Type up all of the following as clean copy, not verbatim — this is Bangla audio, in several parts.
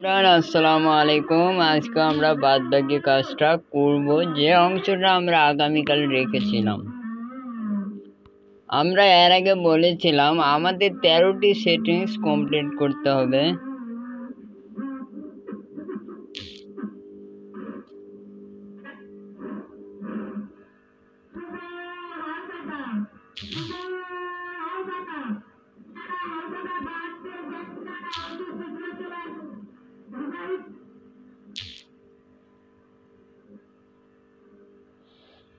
আসসালামু আলাইকুম। আজকে আমরা বাদবাকি কাজটা করব, যে অংশটা আমরা আগামীকাল রেখেছিলাম। আমরা এর আগে বলেছিলাম আমাদের 13টি সেটিংস কমপ্লিট করতে হবে।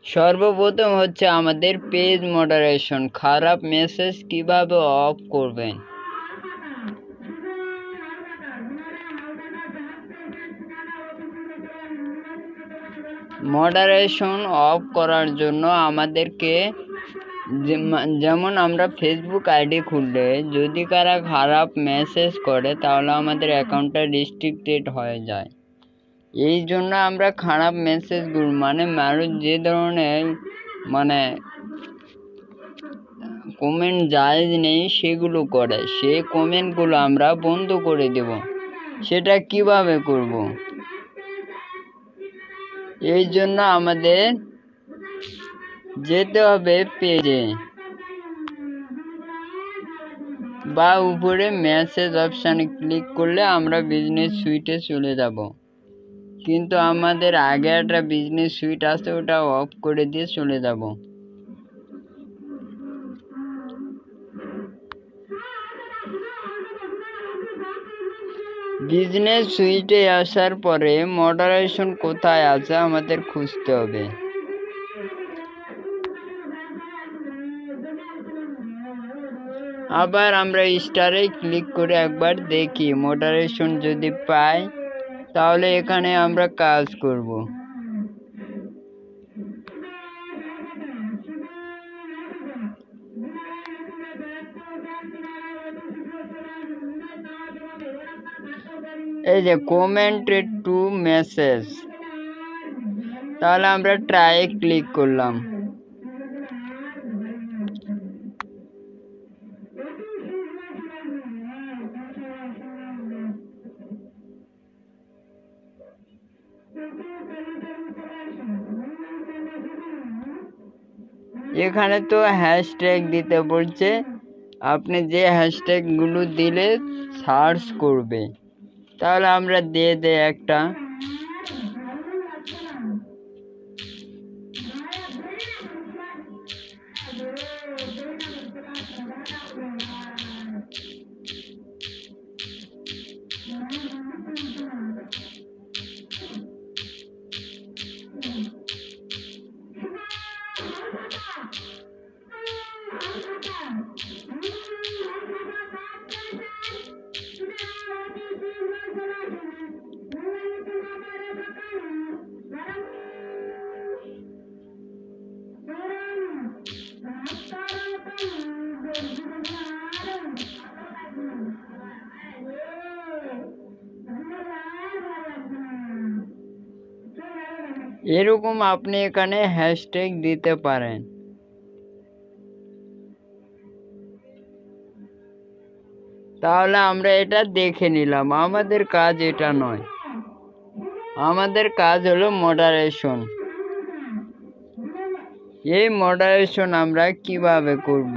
সর্বপ্রথম হচ্ছে আমাদের পেজ মডারেশন। খারাপ মেসেজ কিভাবে অফ করবেন। মডারেশন অফ করার জন্য আমাদেরকে যেমন আমরা ফেসবুক আইডি খুললে যদি কারা খারাপ মেসেজ করে তাহলে আমাদের অ্যাকাউন্টটা রেস্ট্রিক্টেড হয়ে যায়। এই জন্য আমরা খারাপ মেসেজগুলো মানুষ যে ধরনের কমেন্ট জায়েজ নেই সেগুলো করে, সেই কমেন্টগুলো আমরা বন্ধ করে দেব। সেটা কিভাবে করব? এই জন্য আমাদের যেতে হবে পেজে বা উপরে মেসেজ অপশানে ক্লিক করলে আমরা বিজনেস সুইটে চলে যাব। কিন্তু আমাদের আগে একটা বিজনেস সুইট আছে, ওটা অফ করে দিয়ে চলে যাব। বিজনেস সুইটে আসার পরে মডারেশন কোথায় আছে আমাদের খুঁজতে হবে। আবার আমরা স্টারে ক্লিক করে একবার দেখি মডারেশন যদি পাই তাহলে এখানে আমরা কাজ করব। এই যে কমেন্টেড টু মেসেজ, তাহলে আমরা ট্রাই ক্লিক করলাম। এখানে তো হ্যাশট্যাগ দিতে বলছে, আপনি যে হ্যাশট্যাগুলো দিলে সার্চ করবে। তাহলে আমরা দিয়ে দেই একটা। এরকম আপনি এখানে হ্যাশট্যাগ দিতে পারেন। তাহলে আমরা এটা দেখে নিলাম। আমাদের কাজ এটা নয়, আমাদের কাজ হলো মডারেশন। এই মডারেশন আমরা কিভাবে করব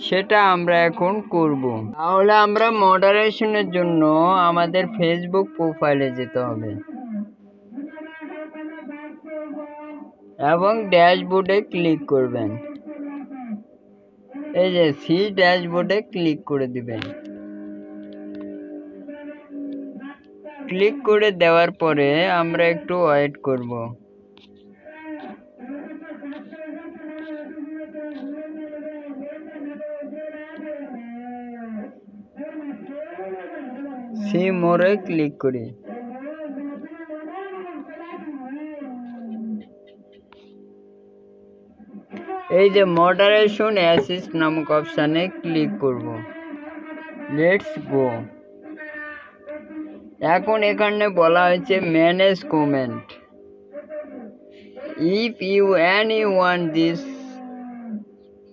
সেটা আমরা এখন করব। তাহলে আমরা মডারেশনের জন্য আমাদের ফেসবুক প্রোফাইলে যেতে হবে এবং ড্যাশবোর্ডে ক্লিক করবেন। এই যে সি ড্যাশবোর্ডে ক্লিক করে দিবেন। ক্লিক করে দেওয়ার পরে আমরা একটু ওয়েট করব। সি মোরে ক্লিক করি। এই যে মডারেশন অ্যাসিস্ট নামক অপশানে ক্লিক করব। Let's go. এখন এখানে বলা হয়েছে manage comment. If you anyone this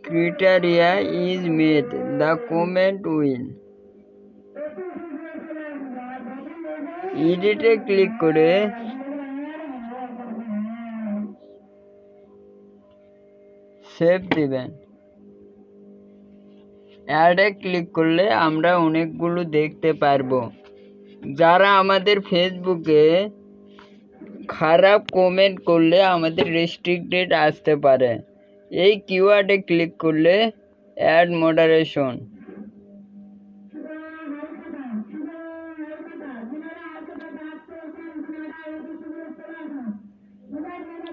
criteria is met, the comment will এডিটে ক্লিক করে সেভ দিবেন। অ্যাডে ক্লিক করলে আমরা অনেকগুলো দেখতে পারবো। যারা আমাদের ফেসবুকে খারাপ কমেন্ট করলে আমাদের রেস্ট্রিক্টেড আসতে পারে। এই কিওয়ার্ডে ক্লিক করলে add moderation,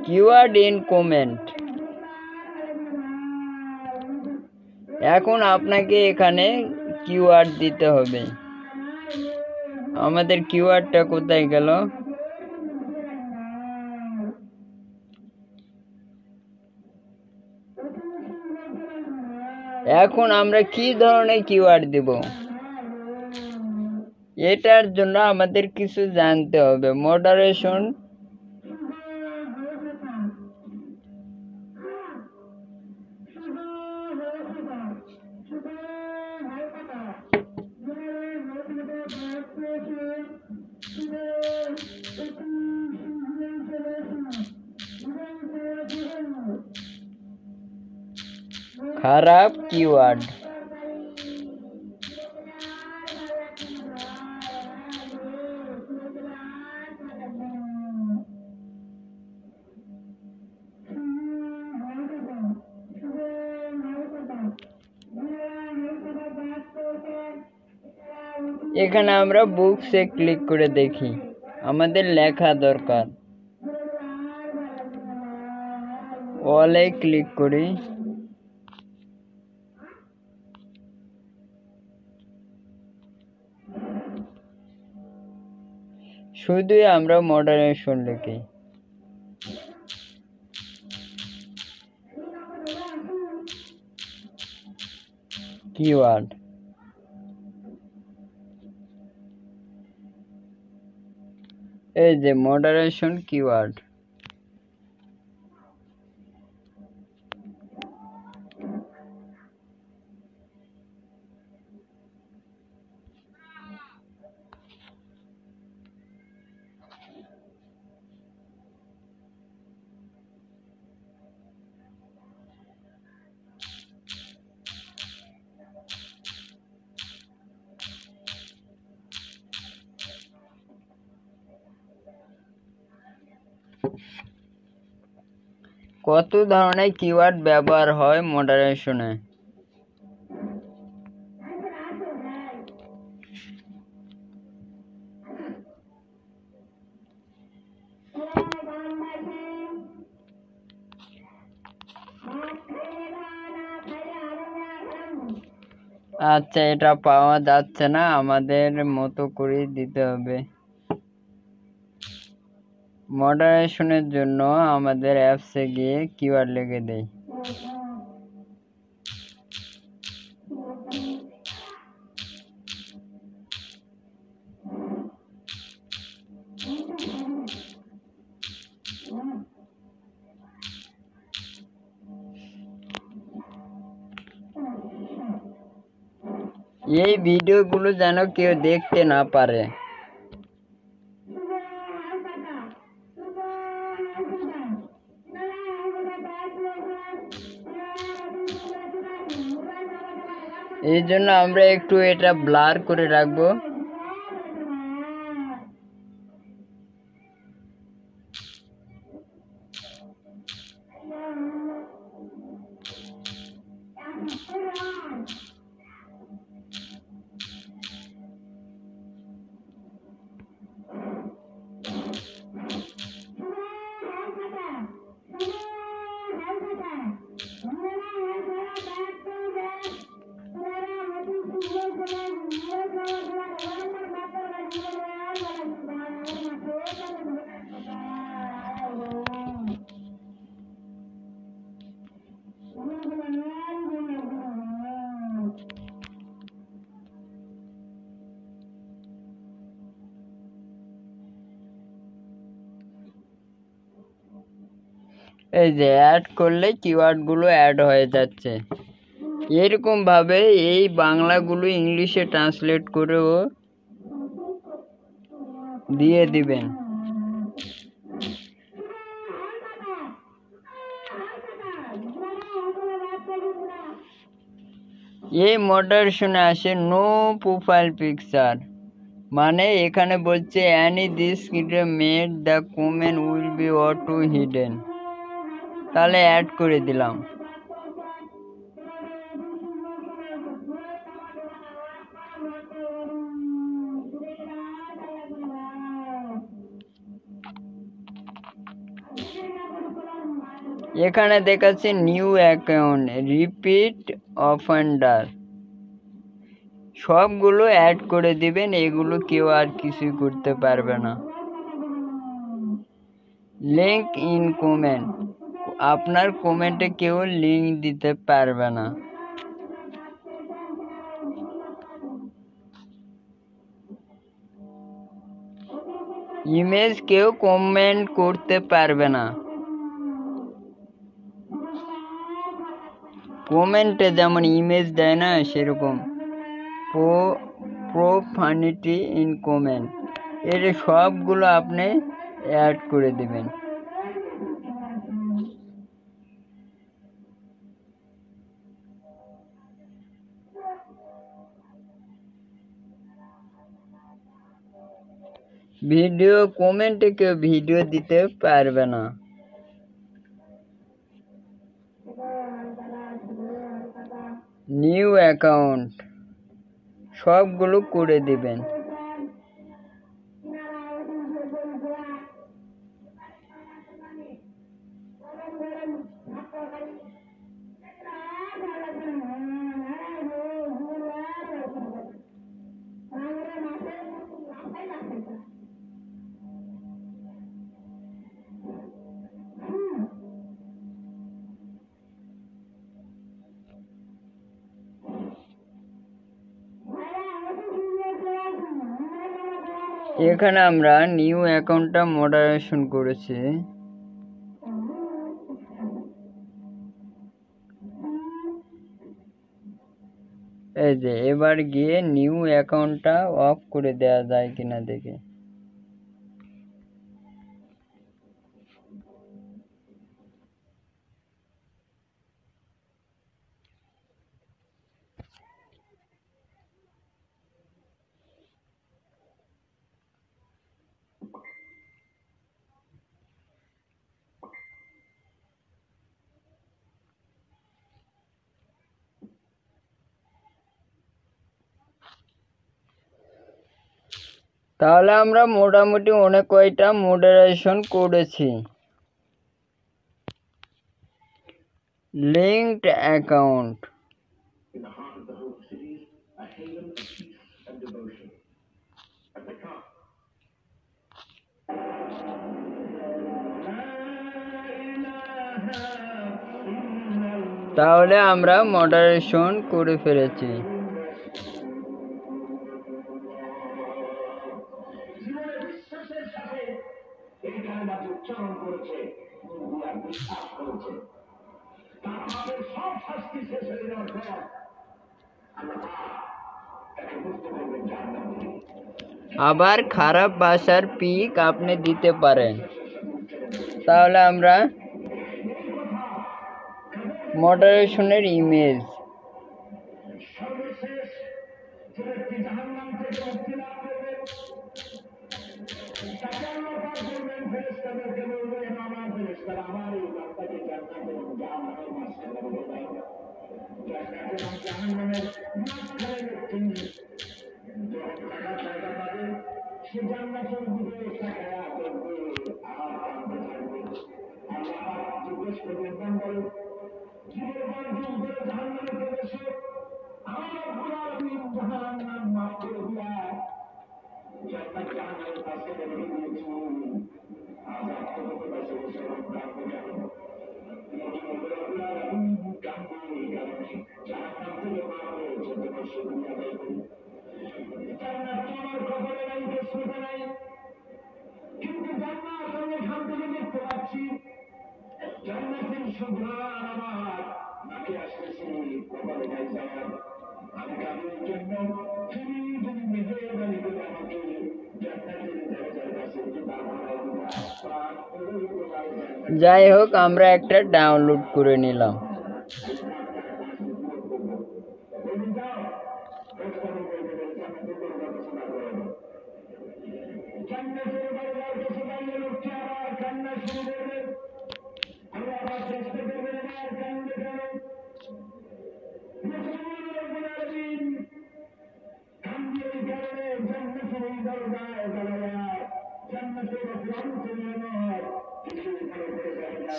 keyword in comment. এখন আপনাকে এখানে কিওয়ার্ড দিতে হবে। আমাদের কিওয়ার্ডটা কোথায় গেল? এখন আমরা কি ধরনের কিওয়ার্ড দেব, এটার জন্য আমাদের কিছু জানতে হবে। মডারেশন, খারাপ কিওয়ার্ড। এখানে আমরা বুকসে ক্লিক করে দেখি, আমাদের লেখা দরকার। অলে ক্লিক করি, শুধুই আমরা মডারেশন লিখি। কিওয়ার্ড, এই যে মডারেশন কিওয়ার্ড। কত ধরনের কিওয়ার্ড ব্যবহার হয় মডারেশনে? আচ্ছা, এটা পাওয়া যাচ্ছে না, আমাদের মতো করে দিতে হবে। মডারেশনের জন্য আমাদের অ্যাপসে গিয়ে কিওয়ার্ড লিখে দেই। এই ভিডিওগুলো যেন কেউ দেখতে না পারে। এই জন্য আমরা একটু এটা ব্লার করে রাখবো। এই যে অ্যাড করলে কিওয়ার্ডগুলো অ্যাড হয়ে যাচ্ছে। এরকম ভাবে এই বাংলাগুলো ইংলিশে ট্রান্সলেট করেও দিয়ে দিবেন। এই মডারেশনে আসে নো প্রোফাইল পিকচার, মানে এখানে বলছে any this made the comment will be auto hidden, তাহলে অ্যাড করে দিলাম। এখানে দেখাচ্ছে নিউ অ্যাকাউন্ট রিপিট অফেন্ডার, সবগুলো অ্যাড করে দিবেন, এগুলো কেউ আর কিছুই করতে পারবে না। লিঙ্ক ইন কমেন্ট, আপনার কমেন্টে কেউ লিঙ্ক দিতে পারবে না। ইমেজ কেউ কমেন্ট করতে পারবে না, কমেন্টে যেমন ইমেজ দেয় না সেরকম। প্রোফানিটি ইন কমেন্ট, এর সবগুলো আপনি অ্যাড করে দিবেন। ভিডিও কমেন্টে কেউ ভিডিও দিতে পারবে না। নিউ অ্যাকাউন্ট সবগুলো করে দিবেন। এখানে আমরা নিউ অ্যাকাউন্টটা মডারেশন করেছি। এই যে এবার গিয়ে নিউ অ্যাকাউন্টটা অফ করে দেওয়া যায় কিনা দেখে। তাহলে আমরা মোটামুটি অনেক কয়টা মডারেশন করেছি। লিঙ্কড অ্যাকাউন্ট, তাহলে আমরা মডারেশন করে ফেলেছি। আবার খারাপ ভাষার পিক আপনি দিতে পারেন। তাহলে আমরা মডারেশনের ইমেজ, যাই হোক, আমরা একটা ডাউনলোড করে নিলাম।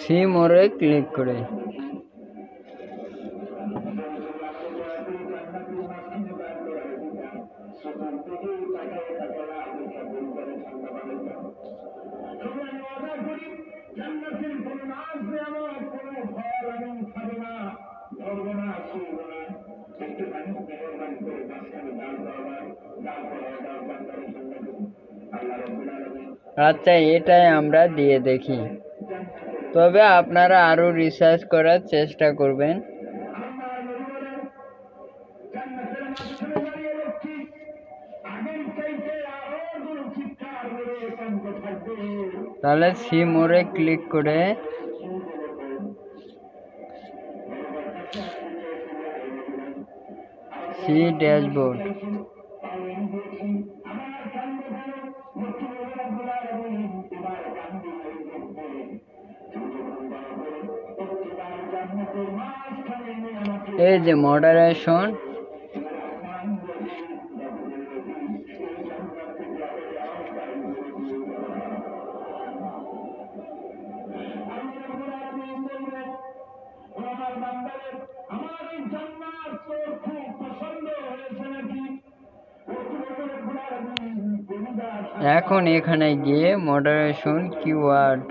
সি মোরে ক্লিক করে আচ্ছা, এটাই আমরা দিয়ে দেখি। তবে আপনারা আরো রিসার্চ করার চেষ্টা করবেন। তাহলে সি মোরে ক্লিক করে সি ড্যাশবোর্ড, এই যে মডারেশন, এখন এখানে গিয়ে মডারেশন কিওয়ার্ড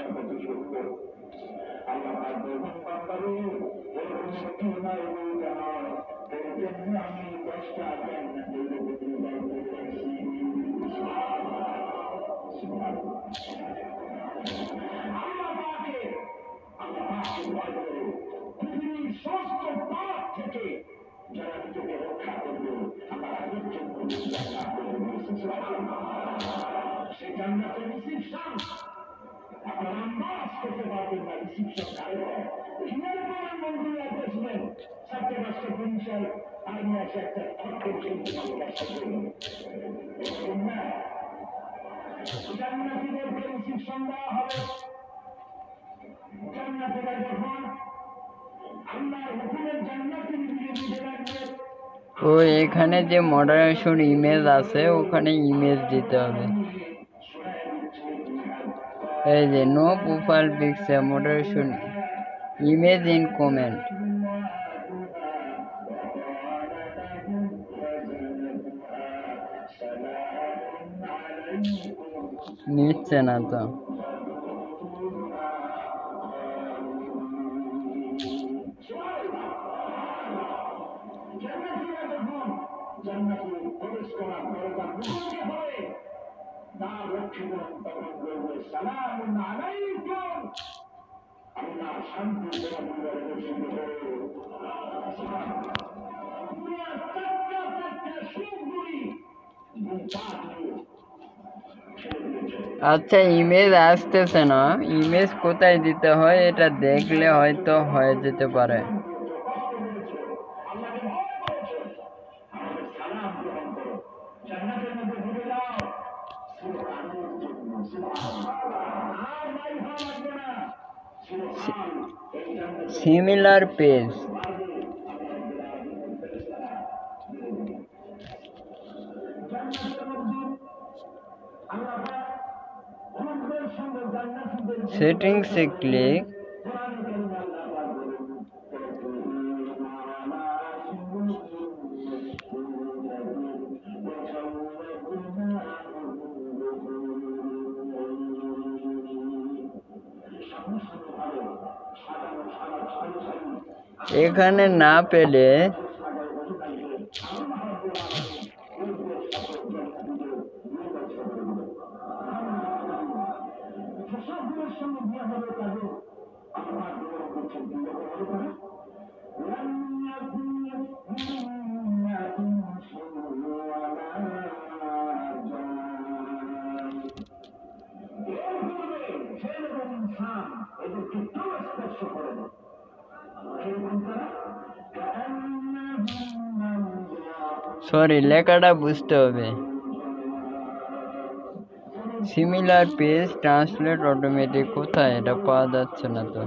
ও এখানে যে মডারেশন ইমেজ আছে ওখানে ইমেজ দিতে হবে। এই যে no profile picture moderation image in comment, নিচ্ছে না তো। আচ্ছা, ইমেজ আসতেছে না, ইমেজ কোথায় দিতে হয় এটা দেখলে হয়তো হয়ে যেতে পারে। সিমিলার পেজ, সেটিংসে ক্লিক, এখানে না পেলে সরি, লেখাটা বুঝতে হবে। সিমিলার পেজ ট্রান্সলেট অটোমেটিক, কোথায় এটা পাওয়া যাচ্ছে না তো।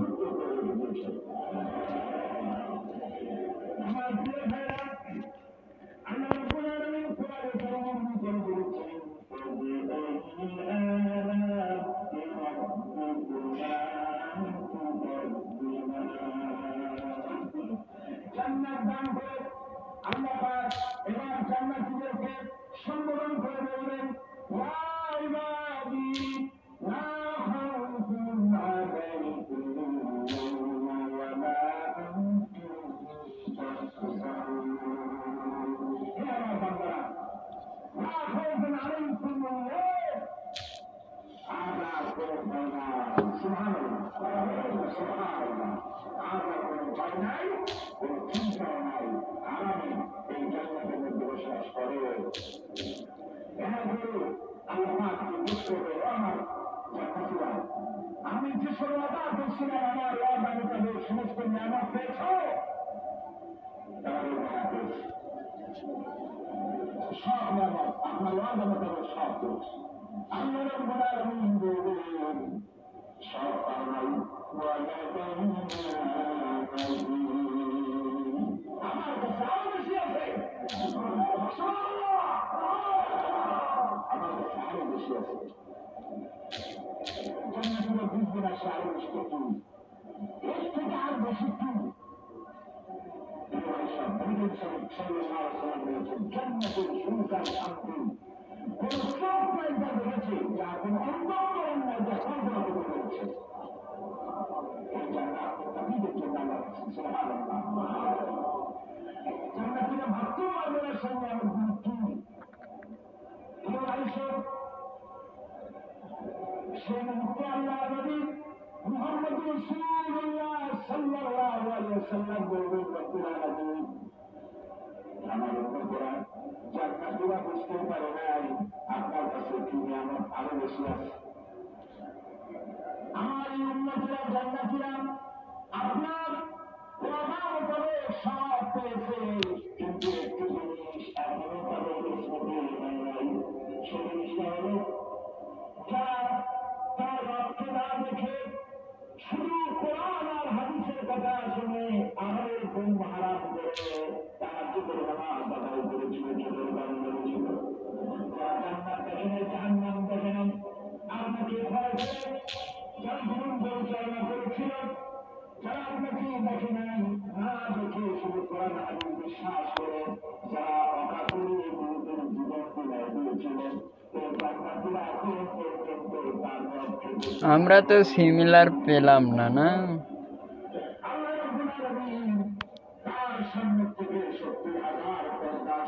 আমরা তো সিমিলার পেলাম না। না,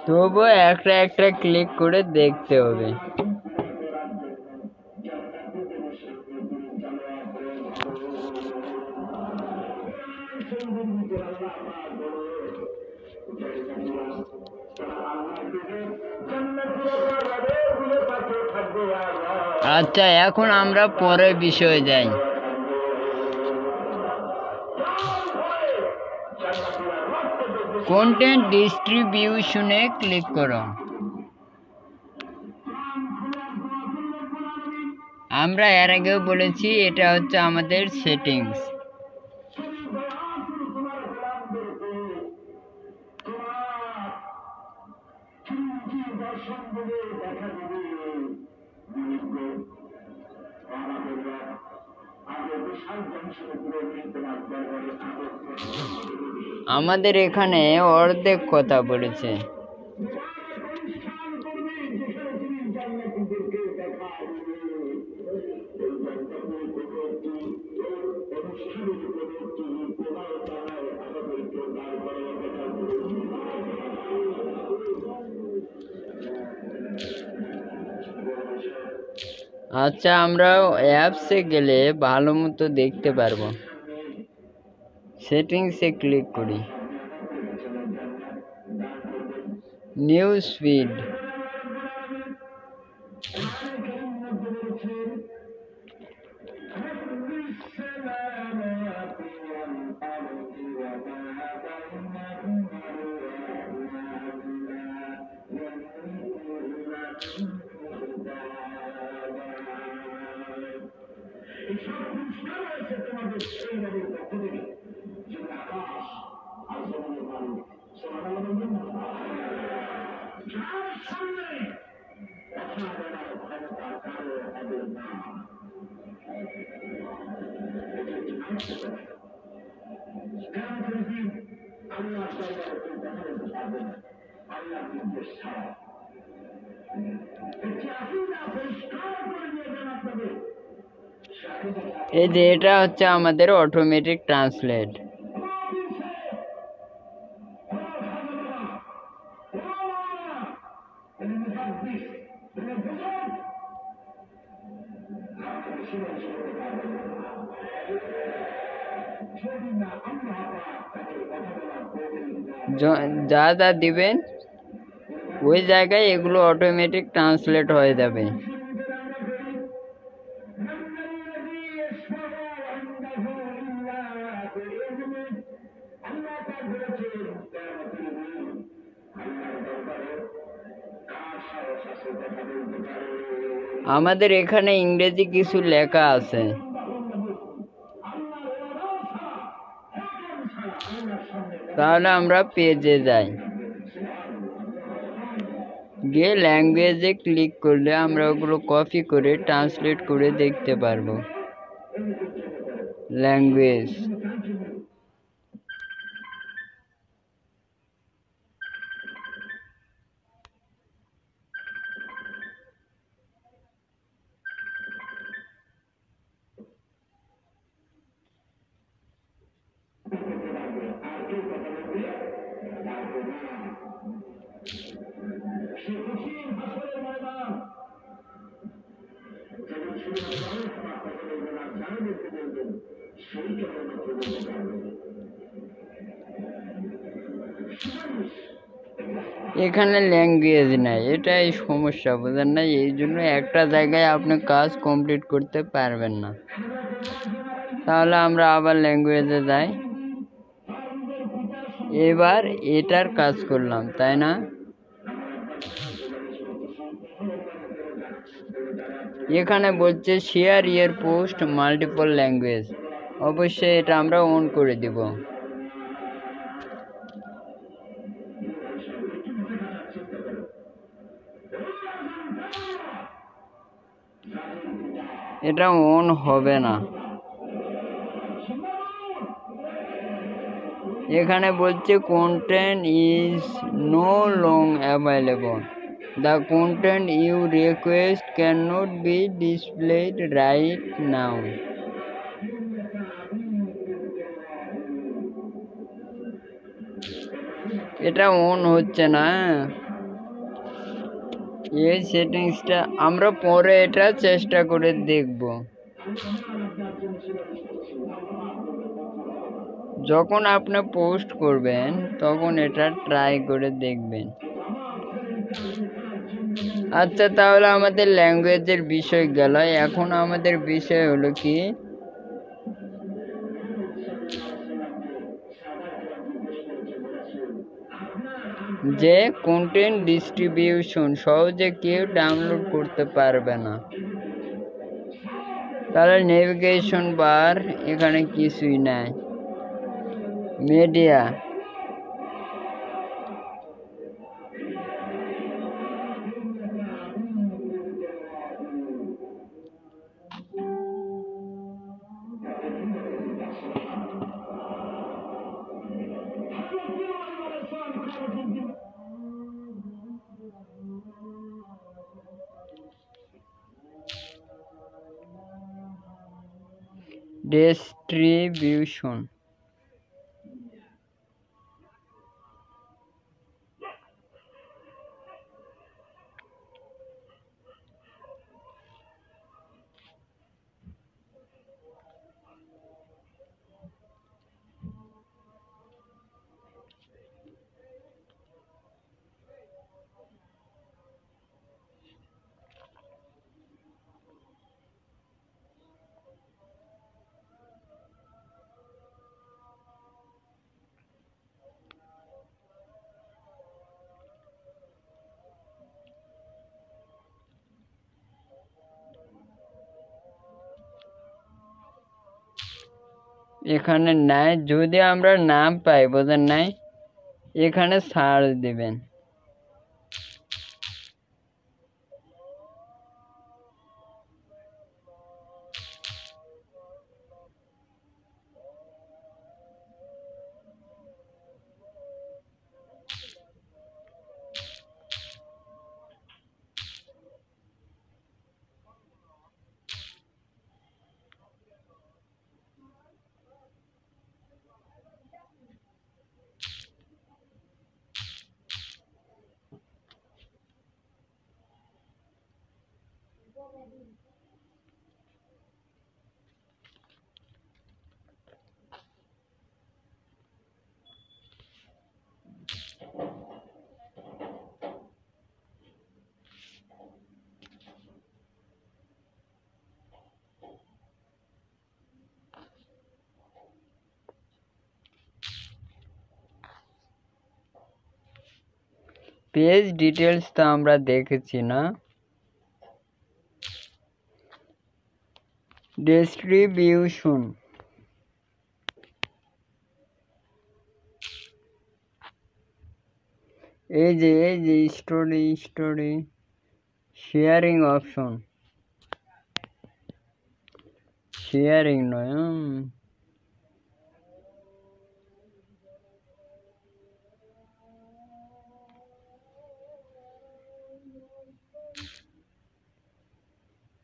তবুও একটা একটা ক্লিক করে দেখতে হবে। আচ্ছা, এখন আমরা পরের বিষয়ে যাই। কন্টেন্ট ডিস্ট্রিবিউশনে ক্লিক করো। আমরা এর আগেও বলেছি এটা হচ্ছে আমাদের সেটিংস। আমাদের এখানে অর্ধেক কথা বলেছে। আচ্ছা, আমরা অ্যাপসে গেলে ভালো মতো দেখতে পারবো। সেটিংসে ক্লিক করি, নিউজ ফিড। এই যে এটা হচ্ছে আমাদের অটোমেটিক ট্রান্সলেট। যা যা দিবেন ওই জায়গায় এগুলো অটোমেটিক ট্রান্সলেট হয়ে যাবে। আমাদের এখানে ইংরেজি কিছু লেখা আছে, তাহলে আমরা পেজে যাই, গিয়ে ল্যাঙ্গুয়েজে ক্লিক করলে আমরা ওগুলো কপি করে ট্রান্সলেট করে দেখতে পারবো। ল্যাঙ্গুয়েজ, এখানে ল্যাঙ্গুয়েজ নাই, এটাই সমস্যা, বুঝেন না? এই জন্য একটা জায়গায় আপনি কাজ কমপ্লিট করতে পারবেন না। তাহলে আমরা আবার ল্যাঙ্গুয়েজে যাই। এবার এটার কাজ করলাম, তাই না? এখানে বলছে শেয়ার ইয়ার পোস্ট মাল্টিপল ল্যাঙ্গুয়েজ, অবশ্যই এটা আমরা অন করে দিব। এটা অন হবে না, এখানে বলছে content is no long available, the content you request can not be displayed right now. এটা অন হচ্ছে না। এই সেটিংসটা আমরা পরে এটা চেষ্টা করে দেখব। যখন আপনি পোস্ট করবেন তখন এটা ট্রাই করে দেখবেন। আচ্ছা, তাহলে আমাদের ল্যাঙ্গুয়েজের বিষয় গেল। এখন আমাদের বিষয় হলো কি, যে কন্টেন্ট ডিস্ট্রিবিউশন সহজে কেউ ডাউনলোড করতে পারবে না। তাহলে নেভিগেশন বার এখানে কিছুই নাই। মিডিয়া, ডিস্ট্রিবিউশন, এখানে নাই, যদি আমরা না পাই বোঝেন নাই, এখানে সার্চ দিবেন। পেজ ডিটেলস তো আমরা দেখেছি না, ডিস্ট্রিবিউশন, এই যে স্টোরি শেয়ারিং অপশন, শেয়ারিং নয়,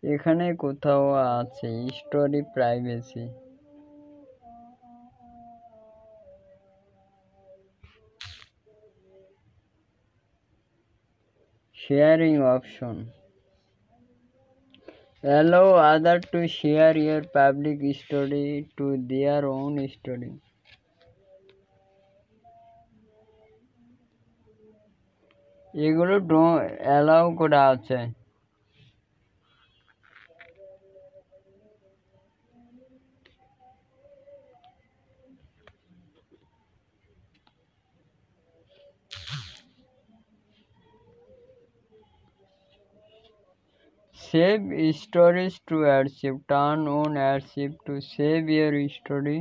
এখানে কোথাও আছে story privacy, sharing option, allow other to share your public story to their own story, এগুলো অ্যালাউ করা আছে। Save stories to archive, turn on archive to save your story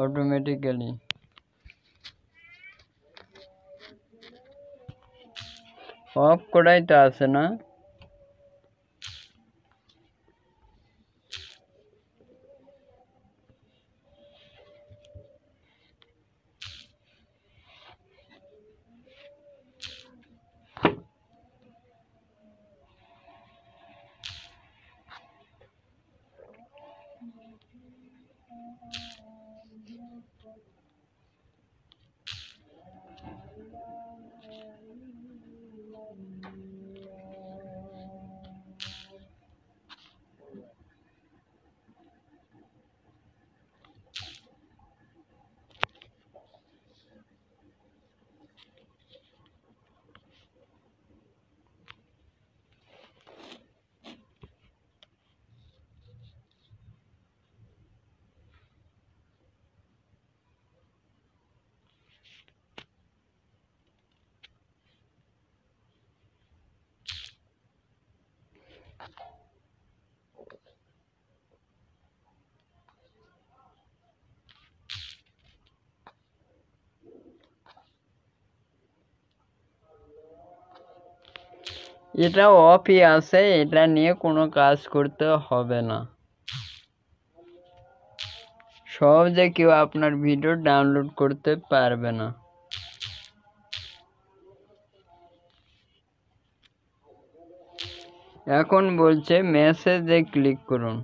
automatically, of করাই তো আছে না, এটা অফই আছে, এটা নিয়ে কোনো কাজ করতে হবে না, সহজে কেউ আপনার ভিডিও ডাউনলোড করতে পারবে না। এখন বলছে মেসেজে ক্লিক করুন,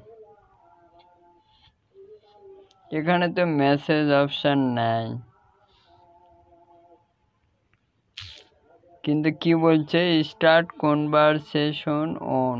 এখানে তো মেসেজ অপশন নাই, কিন্তু কি বলছে স্টার্ট কনভারসেশন অন,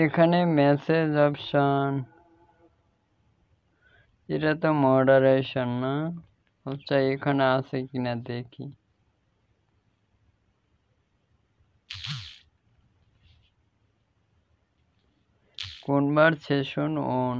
এখানে মেসেজ অপশন, এটা তো মডারেশন না? আচ্ছা এখানে আছে কিনা দেখি। কনভারসেশন অন,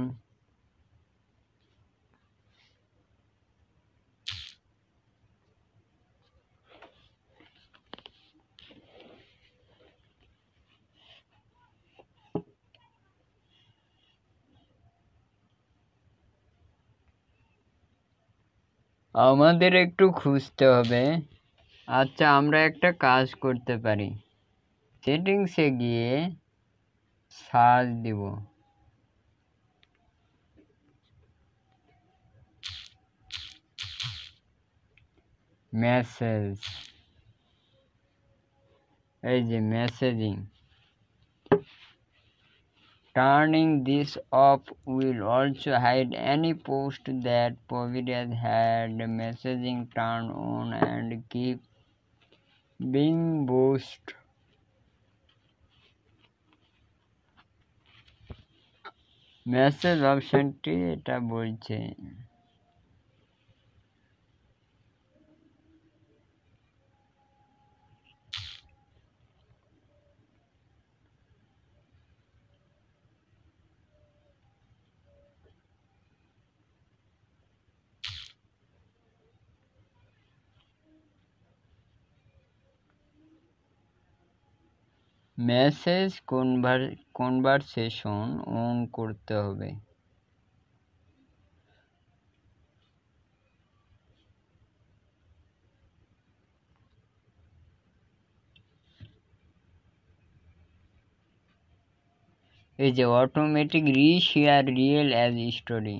আমাদের একটু খুঁজতে হবে। আচ্ছা আমরা একটা কাজ করতে পারি, সেটিংসে গিয়ে সার্চ দিব মেসেজ, এই যে messaging. Turning this off will also hide any post that provided had messaging turned on and keep being boost. Message অপশনটি এটা বলছে। মেসেজ কনভারসেশন অন করতে হবে। এই যে automatic reshare real as story,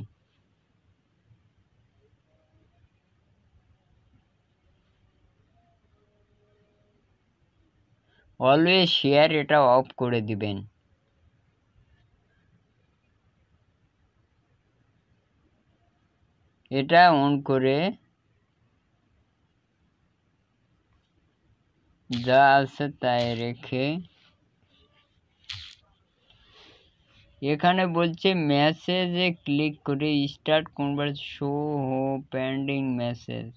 always share এটা অফ করে দিবেন। এটা অন করে যা আছে তাই রেখে, এখানে বলছে মেসেজে ক্লিক করে স্টার্ট কনভার্স শো হো পেন্ডিং মেসেজ।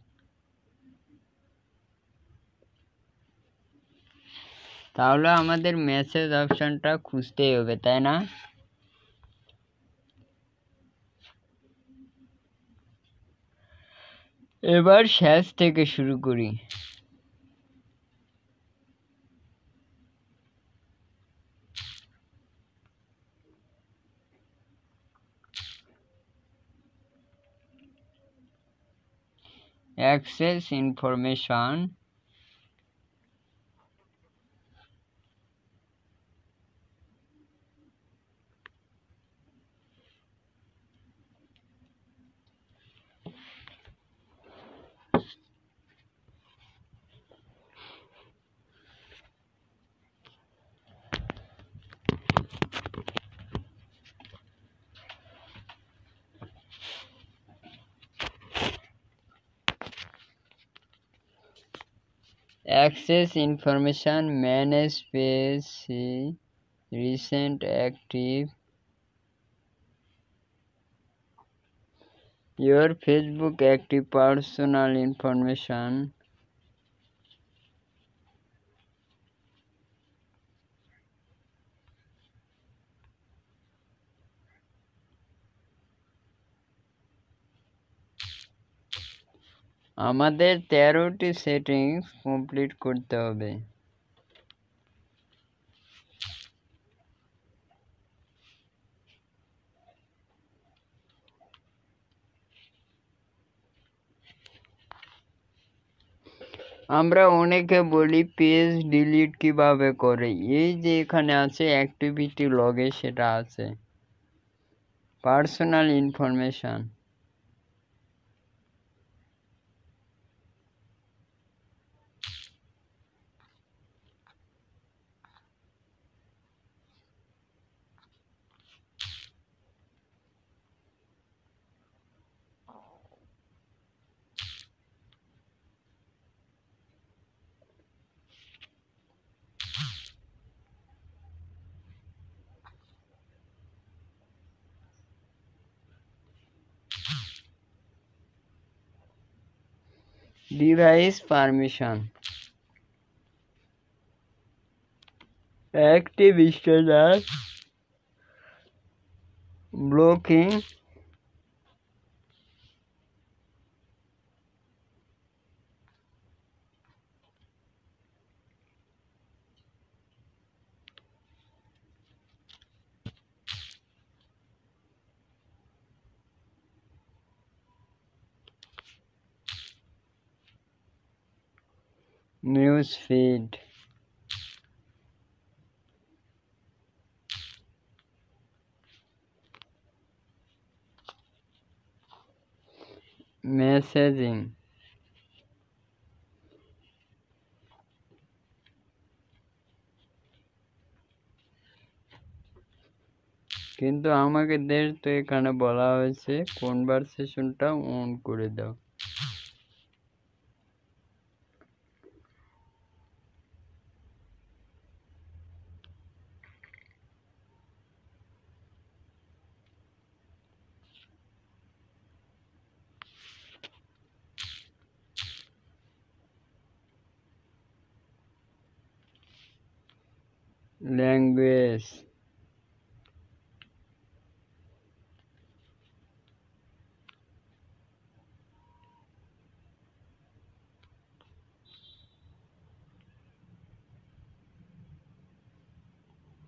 তাহলে আমাদের মেসেজ অপশনটা খুঁজতেই হবে, তাই না? এবার শেষ থেকে শুরু করি। Access information, access information, manage page, recent active, your Facebook active, personal information, আমাদের 13টি সেটিংস কমপ্লিট করতে হবে। আমরা অনেকে বলি পেজ ডিলিট কিভাবে করে, এই যে এখানে আছে অ্যাক্টিভিটি লগে সেটা আছে, personal information, device permission, active status, blocking, news feed, messaging, কিন্তু আমাদের তো এখানে বলা হয়েছে কনভারসেশনটা অন করে দাও। ল্যাঙ্গুয়েজ,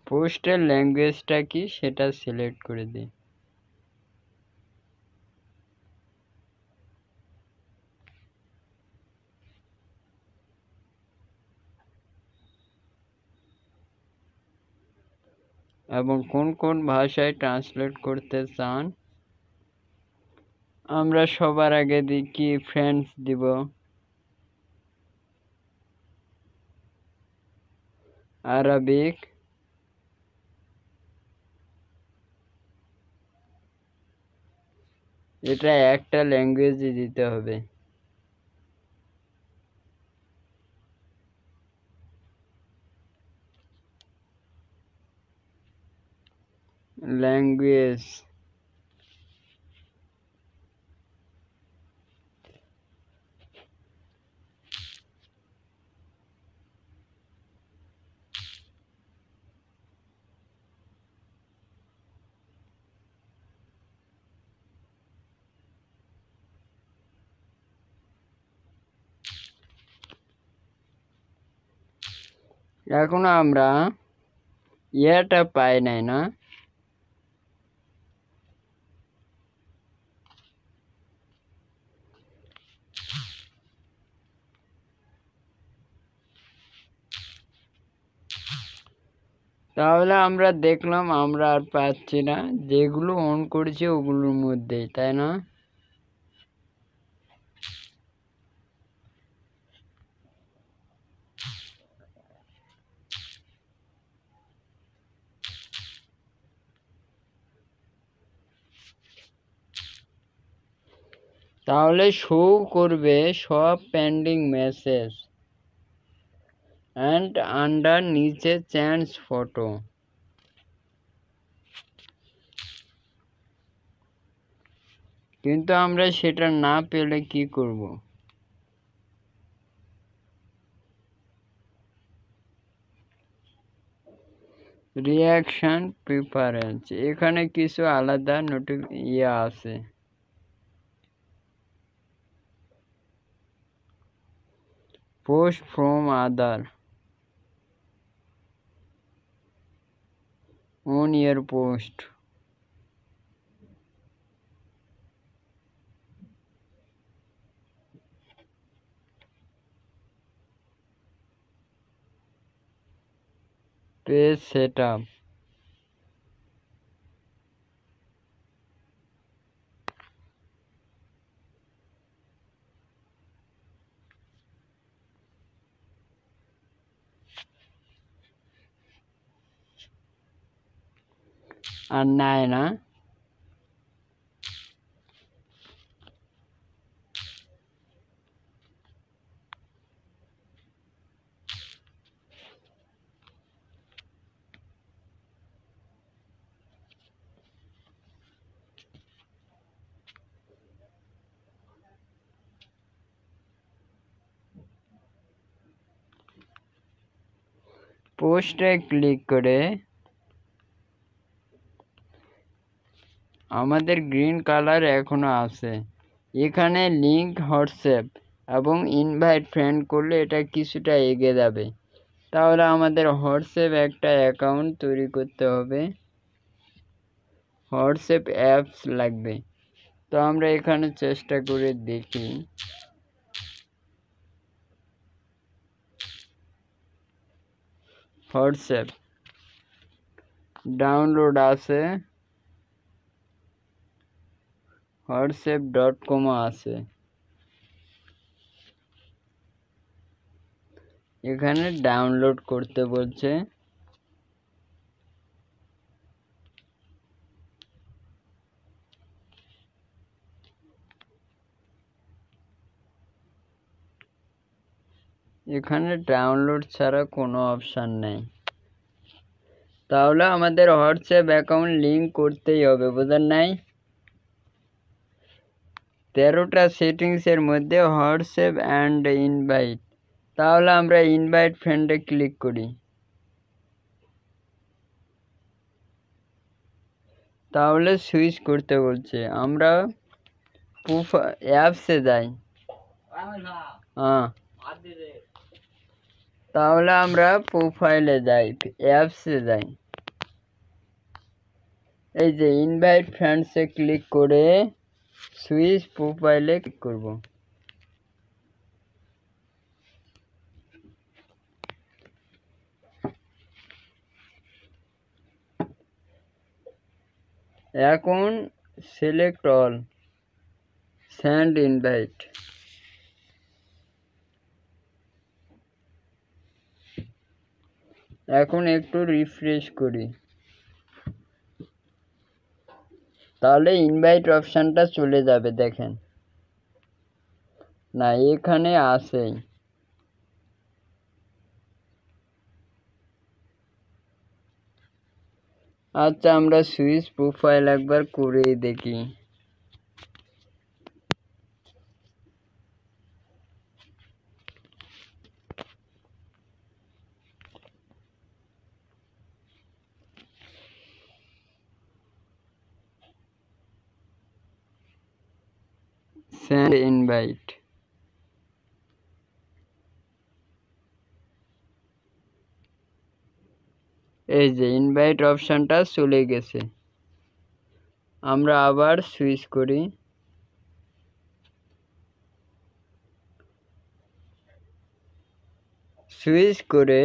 পোস্টের ল্যাঙ্গুয়েজটা কি সেটা সিলেক্ট করে দিই। এবং কোন কোন ভাষায় ট্রান্সলেট করতে চান। আমরা সবার আগে দিই কি ফ্রেন্ডস দিব, আরবিক, এটা একটা ল্যাঙ্গুয়েজই দিতে হবে। ল্যাঙ্গুয়েজ, এখনো আমরা ইয়েটা পাই নাই না। তাহলে আমরা দেখলাম আমরা আর পাচ্ছি না, যেগুলো অন করেছি ওগুলোর মধ্যেই, তাই না? তাহলে শো করবে সব পেন্ডিং মেসেজ অ্যান্ড আন্ডার নিচে চেঞ্জ ফটো। কিন্তু আমরা সেটা না পেলে কি করব? রিয়াকশন প্রিফারেন্স, এখানে কিছু আলাদা আছে। Post from other, on your post, page set up, আর নাই না। পোস্টে ক্লিক করে আমাদের গ্রিন কালার এখনো আছে। এখানে লিঙ্ক হোয়াটসঅ্যাপ এবং ইনভাইট ফ্রেন্ড করলে এটা কিছুটা এগিয়ে যাবে। তাহলে আমাদের হোয়াটসঅ্যাপ একটা অ্যাকাউন্ট তৈরি করতে হবে, হোয়াটসঅ্যাপ অ্যাপস লাগবে। তো আমরা এখানে চেষ্টা করে দেখি। হোয়াটসঅ্যাপ ডাউনলোড আছে, whatsapp.com আছে। এখানে ডাউনলোড করতে বলছে। এখানে ডাউনলোড ছাড়া কোনো অপশান নেই। তাহলে আমাদের হোয়াটসঅ্যাপ অ্যাকাউন্ট লিঙ্ক করতেই হবে, বোঝেন নাই? 13টা সেটিংসের মধ্যে হোয়াটসঅ্যাপ অ্যান্ড ইনভাইট। তাহলে আমরা ইনভাইট ফ্রেন্ডে ক্লিক করি। তাহলে সুইচ করতে বলছে, আমরা অ্যাপসে যাই। হ্যাঁ, তাহলে আমরা প্রোফাইলে যাই, অ্যাপসে যাই। এই যে ইনভাইট ফ্রেন্ডসে ক্লিক করে সুইচ প্রোফাইলে ক্লিক করব। এখন সিলেক্ট অল, সেন্ড ইনভাইট। এখন একটু রিফ্রেশ করি, তাহলে ইনভাইট অপশানটা চলে যাবে। দেখেন না, এখানে আসেই। আচ্ছা, আমরা সুইচ প্রোফাইল একবার করে দেখি। Send invite. এই যে ইনভাইট অপশানটা চলে গেছে। আমরা আবার সুইচ করি। সুইচ করে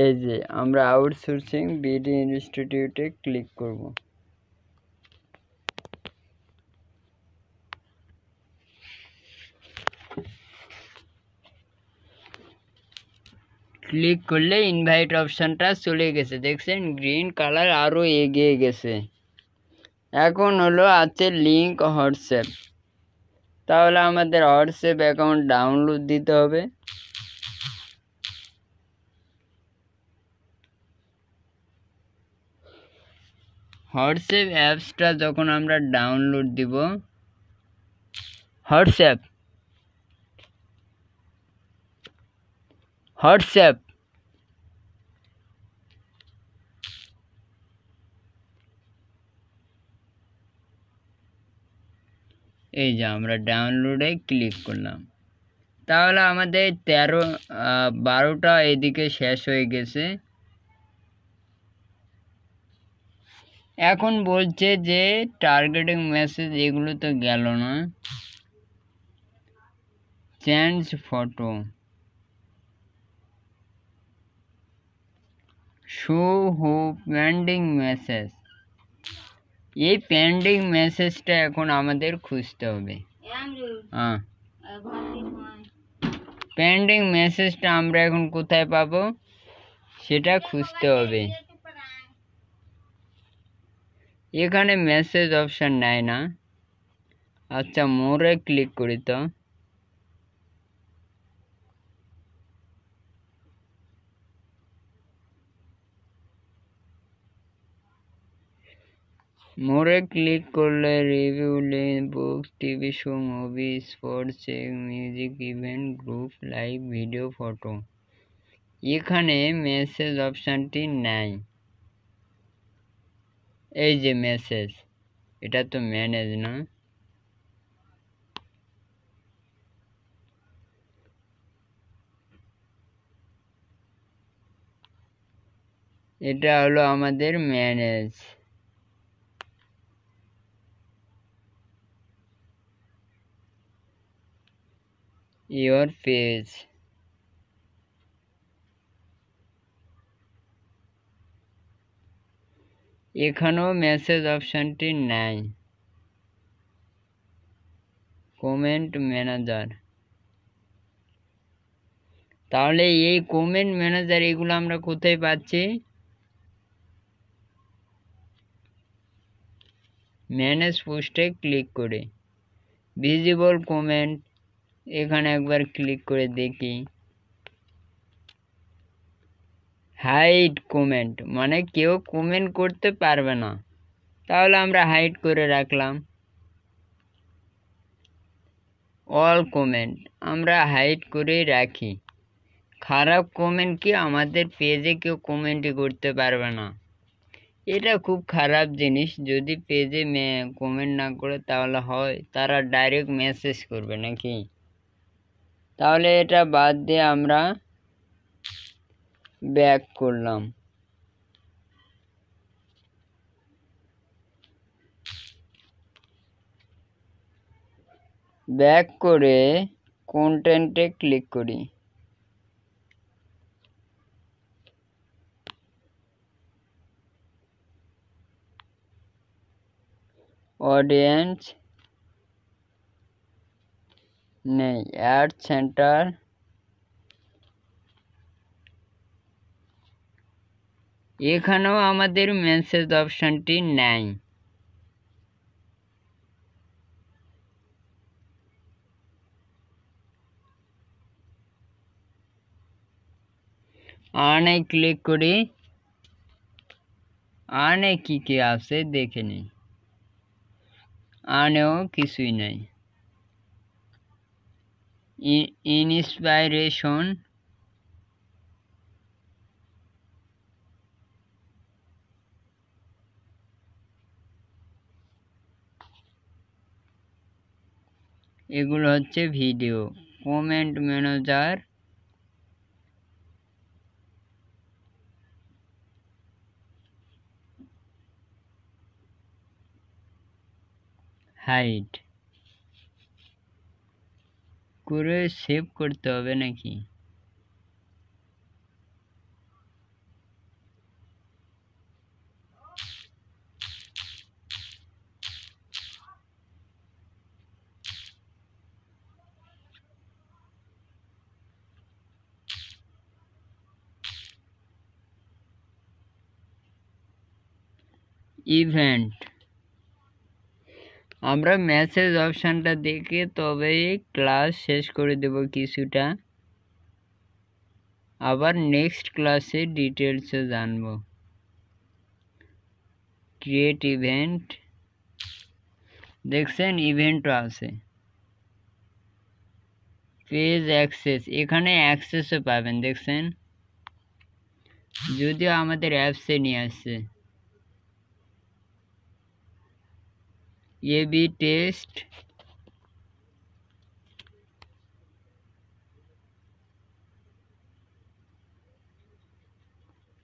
এই যে আমরা আউটসোর্সিং বিডি ইনস্টিটিউটে ক্লিক করব। ক্লিক করলে ইনভাইট অপশানটা চলে গেছে, দেখছেন গ্রিন কালার আরও এগিয়ে গেছে। এখন হলো আছে লিঙ্ক হোয়াটসঅ্যাপ। তাহলে আমাদের হোয়াটসঅ্যাপ অ্যাকাউন্ট ডাউনলোড দিতে হবে। হোয়াটসঅ্যাপ অ্যাপসটা যখন আমরা ডাউনলোড দিব, হোয়াটসঅ্যাপ হোয়াটসঅ্যাপ এই যে আমরা ডাউনলোডে ক্লিক করলাম। তাহলে আমাদের 12টা এদিকে শেষ হয়ে গেছে। এখন বলছে যে টার্গেটিং মেসেজ, এগুলো তো গেল না। চেঞ্জ ফটো, শো হো পেন্ডিং মেসেজ। এই পেন্ডিং মেসেজটা এখন আমাদের খুঁজতে হবে। হ্যাঁ, পেন্ডিং মেসেজটা আমরা এখন কোথায় পাবো সেটা খুঁজতে হবে। এখানে মেসেজ অপশন নেয় না। আচ্ছা, মোরে ক্লিক করি তো। মোরে ক্লিক করলে review, books, TV show, movie, sports, music, event, group, live, video, photo. এখানে মেসেজ অপশানটি নাই। এই যে মেসেজ, এটা তো ম্যানেজ না। এটা হলো আমাদের ম্যানেজ। Your page. এখানেও মেসেজ অপশানটি নাই। Comment manager. তাহলে এই কমেন্ট ম্যানেজার এগুলো আমরা কোথায় পাচ্ছি? ম্যানেজ পোস্টে ক্লিক করে ভিজিবল কমেন্ট, এখানে একবার ক্লিক করে দেখি। হাইড কমেন্ট, মানে কেউ কমেন্ট করতে পারবে না, তাহলে আমরা হাইড করে রাখলাম। অল কমেন্ট আমরা হাইড করে রাখি। খারাপ কমেন্ট কি আমাদের পেজে কেউ কমেন্টই করতে পারবে না। এটা খুব খারাপ জিনিস। যদি পেজে কমেন্ট না করে তাহলে হয় তারা ডাইরেক্ট মেসেজ করবে নাকি? তাহলে এটা বাদ দিয়ে আমরা ব্যাক করলাম। ব্যাক করে কন্টেন্টে ক্লিক করি। অডিয়েন্স নেই, অ্যাড সেন্টার এখানেও আমাদের মেসেজ অপশনটি নাই। আর্নে ক্লিক করি। আর্নে কি কি আছে দেখে নিই। আর্নেও কিছুই নাই। ইন্সপাইরেশন এগুলো হচ্ছে ভিডিও। কমেন্ট ম্যানেজার হাইড করে সেভ করতে হবে নাকি? ইভেন্ট আমরা মেসেজ অপশানটা দেখে তবেই ক্লাস শেষ করে দেব কিছুটা। আবার নেক্সট ক্লাসে ডিটেলসে জানব। ক্রিয়েট ইভেন্ট, দেখছেন ইভেন্টও আছে। পেজ অ্যাক্সেস, এখানে অ্যাক্সেসও পাবেন, দেখছেন, যদিও আমাদের অ্যাপসে নিয়ে আসছে। A B test,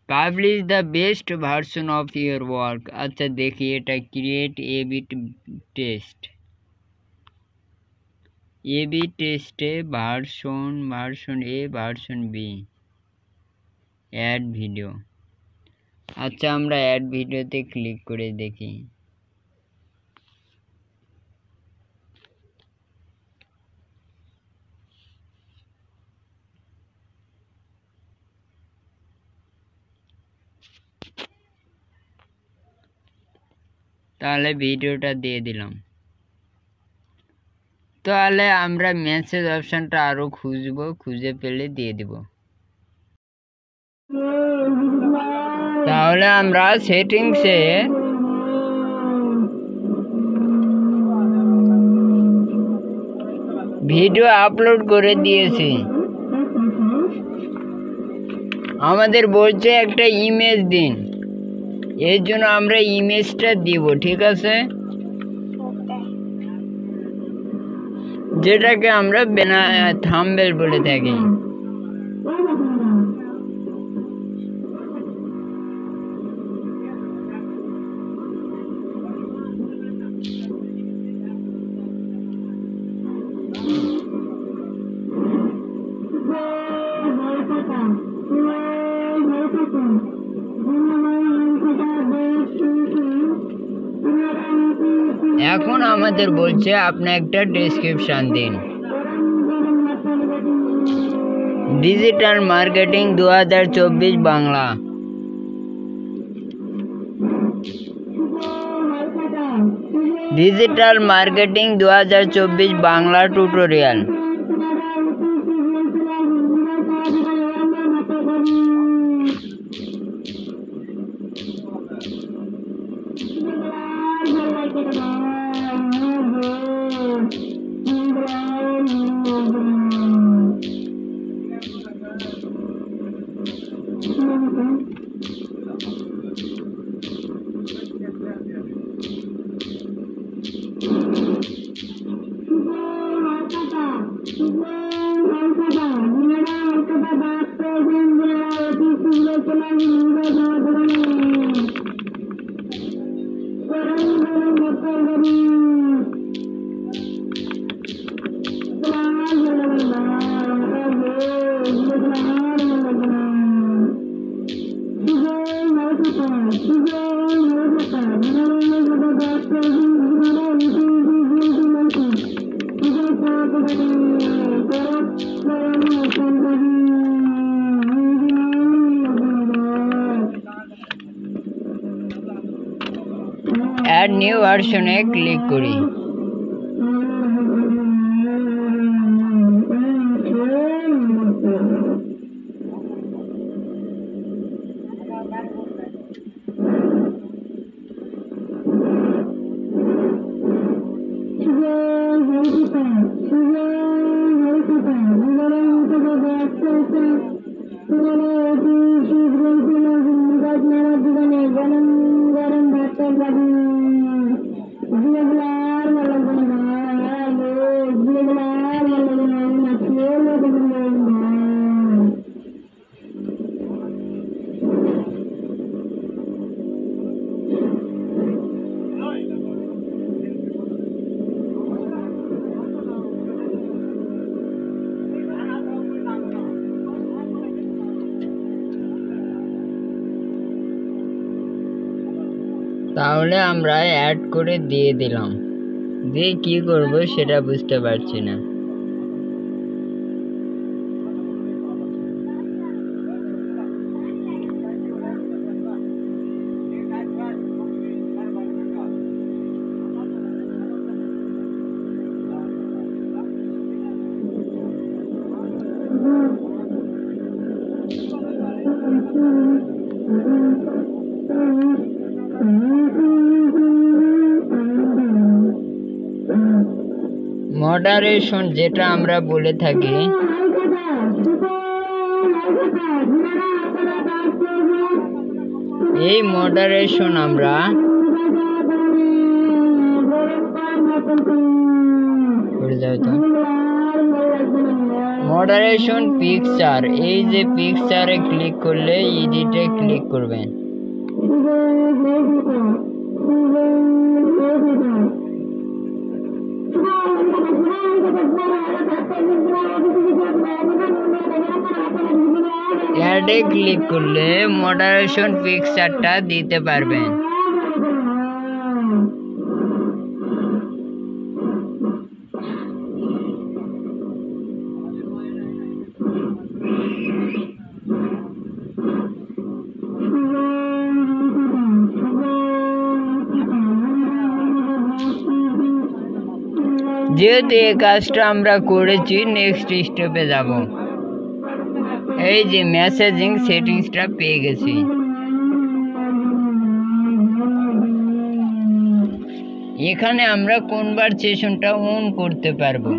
publish the best version of your work. আচ্ছা দেখি এটা, ক্রিয়েট এবি টেস্ট। এবি টেস্টে version A, version B, add video. আচ্ছা আমরা অ্যাড ভিডিওতে ক্লিক করে দেখি। তাহলে ভিডিওটা দিয়ে দিলাম। তাহলে আমরা মেসেজ অপশনটা আরো খুঁজবো, খুঁজে পেলে দিয়ে দিব। তাহলে আমরা সেটিংসে ভিডিও আপলোড করে দিয়েছি। আমাদের বলছে একটা ইমেজ দিন, এর জন্য আমরা ইমেজটা দিব, ঠিক আছে, যেটাকে আমরা থাম্বনেল বলে থাকি। এখন আমাদের বলছে আপনি একটা ডেসক্রিপশন দিন। Digital marketing 2024 Bangla. Digital marketing 2024 Bangla tutorial. Add new ভার্সনে ক্লিক করি। তাহলে আমরা অ্যাড করে দিয়ে দিলাম, দিয়ে কি করব সেটা বুঝতে পারছি না। মডারেশন যেটা আমরা বলে থাকি, এই মডারেশন আমরা মডারেশন পিকচার, এই যে পিকচারে ক্লিক করলে এডিটে ক্লিক করবেন। অ্যাডে ক্লিক করলে মডারেশন পিকচারটা দিতে পারবেন। যেহেতু এই কাজটা আমরা করেছি, নেক্সট স্টেপে যাব। এই যে মেসেজিং সেটিংসটা পেয়ে গেছি। এখানে আমরা কনভারসেশনটা অন করতে পারবো।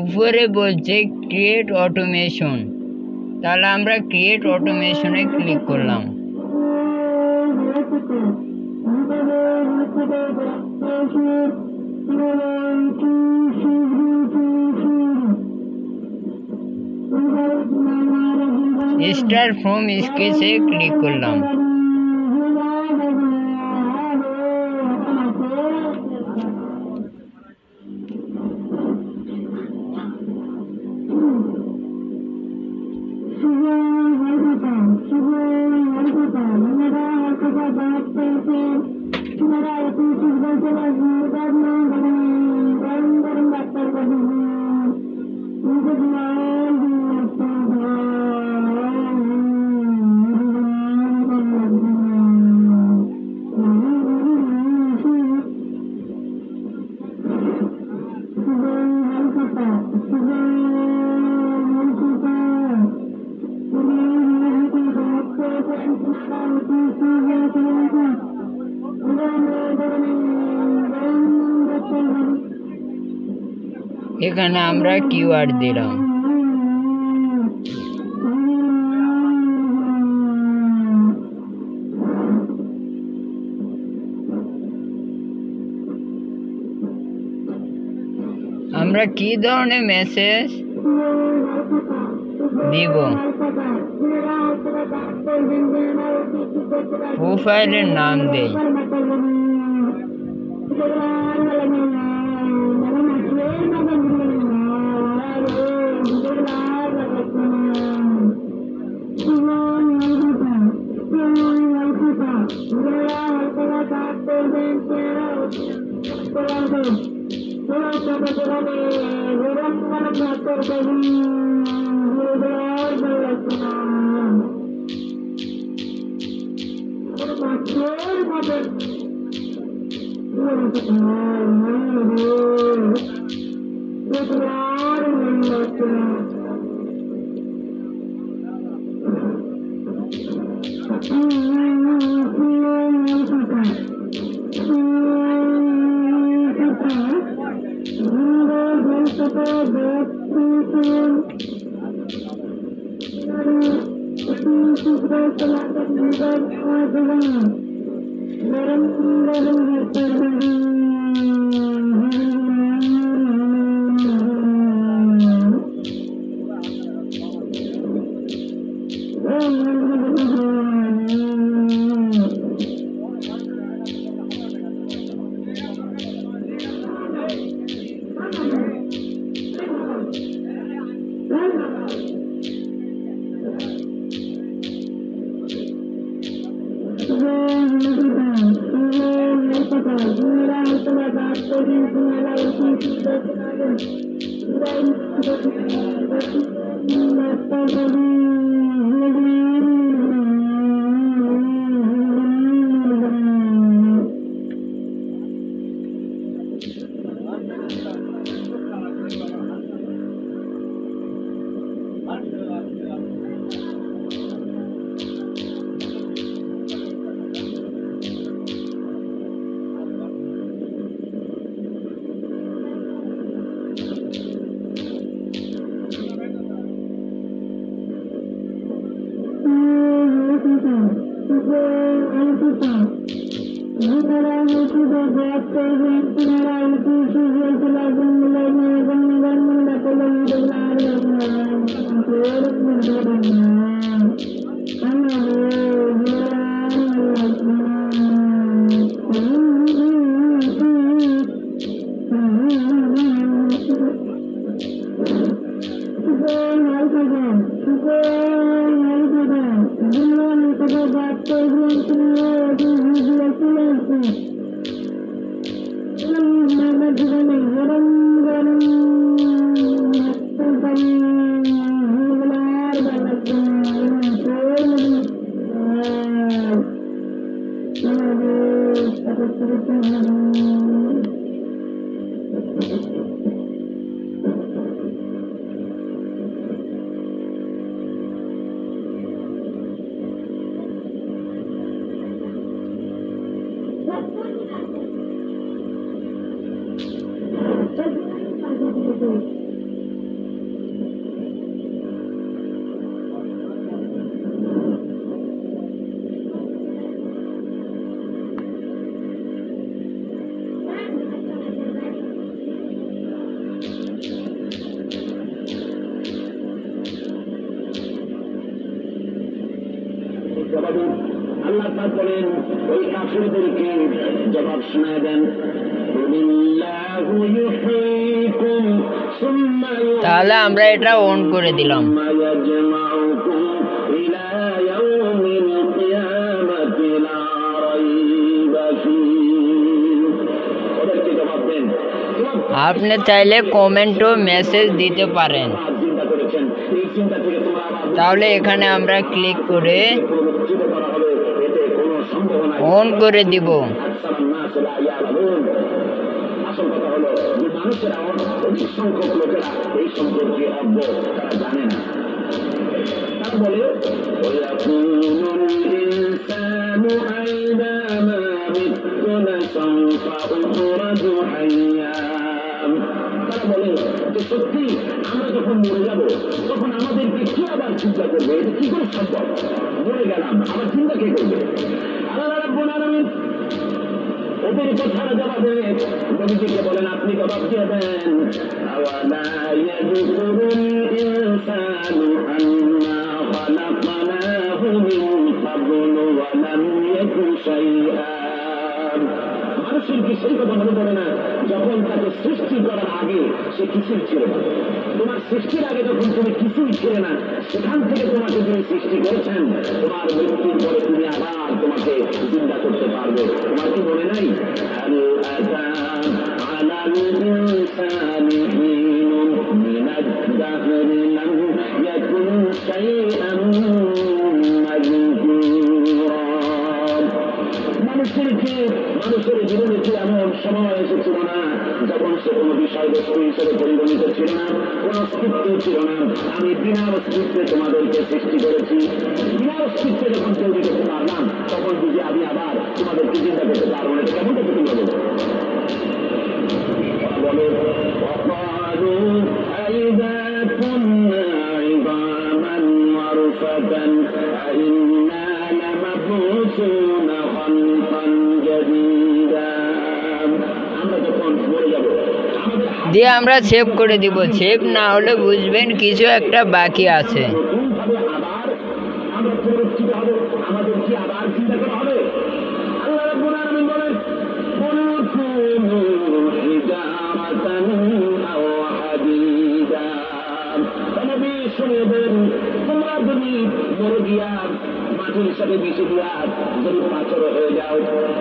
উপরে বলছে ক্রিয়েট অটোমেশন, তাহলে আমরা ক্রিয়েট অটোমেশনে ক্লিক করলাম। স্টার্ট ফ্রম স্কেচে ক্লিক করলাম। এখানে আমরা কিওয়ার্ড দিলাম। আমরা কি ধরনের মেসেজ দিব? প্রোফাইলের নাম দেই। আল্লাহ পাক বলেন ওই কাফিরদেরকে জবাব শোনায় দেন, তাহলে আমরা এটা অন করে দিলাম। আপনি চাইলে কমেন্টও মেসেজ দিতে পারেন। তাহলে এখানে আমরা ক্লিক করে অন করে দিব। আসল কথা হলো যে মানুষেরা অধিক সংখ্যক লোকেরা এই সম্পর্কে অজ্ঞ, তারা জানে না। তারা বলে তারা বলে যে সত্যি আমরা যখন মরে যাব তখন আমাদেরকে কি আবার চিন্তা করবে? এটা কি করে সম্ভব? মরে গেলাম, আবার চিন্তা কে করবে? ওদের কথার জবাবে নবীজিকে বলেন, আপনি জবাব দিয়ে দেন, আওয়ালা ইয়াযকুরুল ইনসানু আন্না খালাকনাহু মিন ক্বাবলু ওয়া লাম ইয়াকু শাইআ। মানুষের কি সেই কথা মনে পড়ে না যখন তাকে সৃষ্টি করার আগে সে কিছুই ছিল না? তোমার সৃষ্টির আগে যখন তুমি কিছুই ছিল না, সেখান থেকে তোমাকে যিনি সৃষ্টি করেছেন, তোমার মৃত্যুর পরে তুমি আবার তোমাকে চিন্তা করতে পারবে। তোমার কি মনে নাই? মানুষের জীবনে কি এমন সময় এসেছিল না যখন সে কোনো বিষয়বস্তু হিসেবে পরিগণিত ছিল না, কোন অস্তিত্ব ছিল না? আমি বিনা অস্তিত্বে তোমাদেরকে সৃষ্টি করেছি। বিনা অস্তিত্বে যখন তৈরি করতে পারলাম, তখন বুঝি আমি আবার তোমাদেরকে চিন্তা করতে পারবো না। কেমন করতে তুমি বলো? দিয়ে আমরা সেভ করে দিব। সেভ না হলে বুঝবেন কিছু একটা বাকি আছে। আমাদের কি আবার চিন্তা করা হবে? আল্লাহ রাব্বুল আলামিন বলেন, তোমরা যদি মরে গিয়া মাটির সাথে মিশে দিয়া যদি পাথর হয়ে যাও,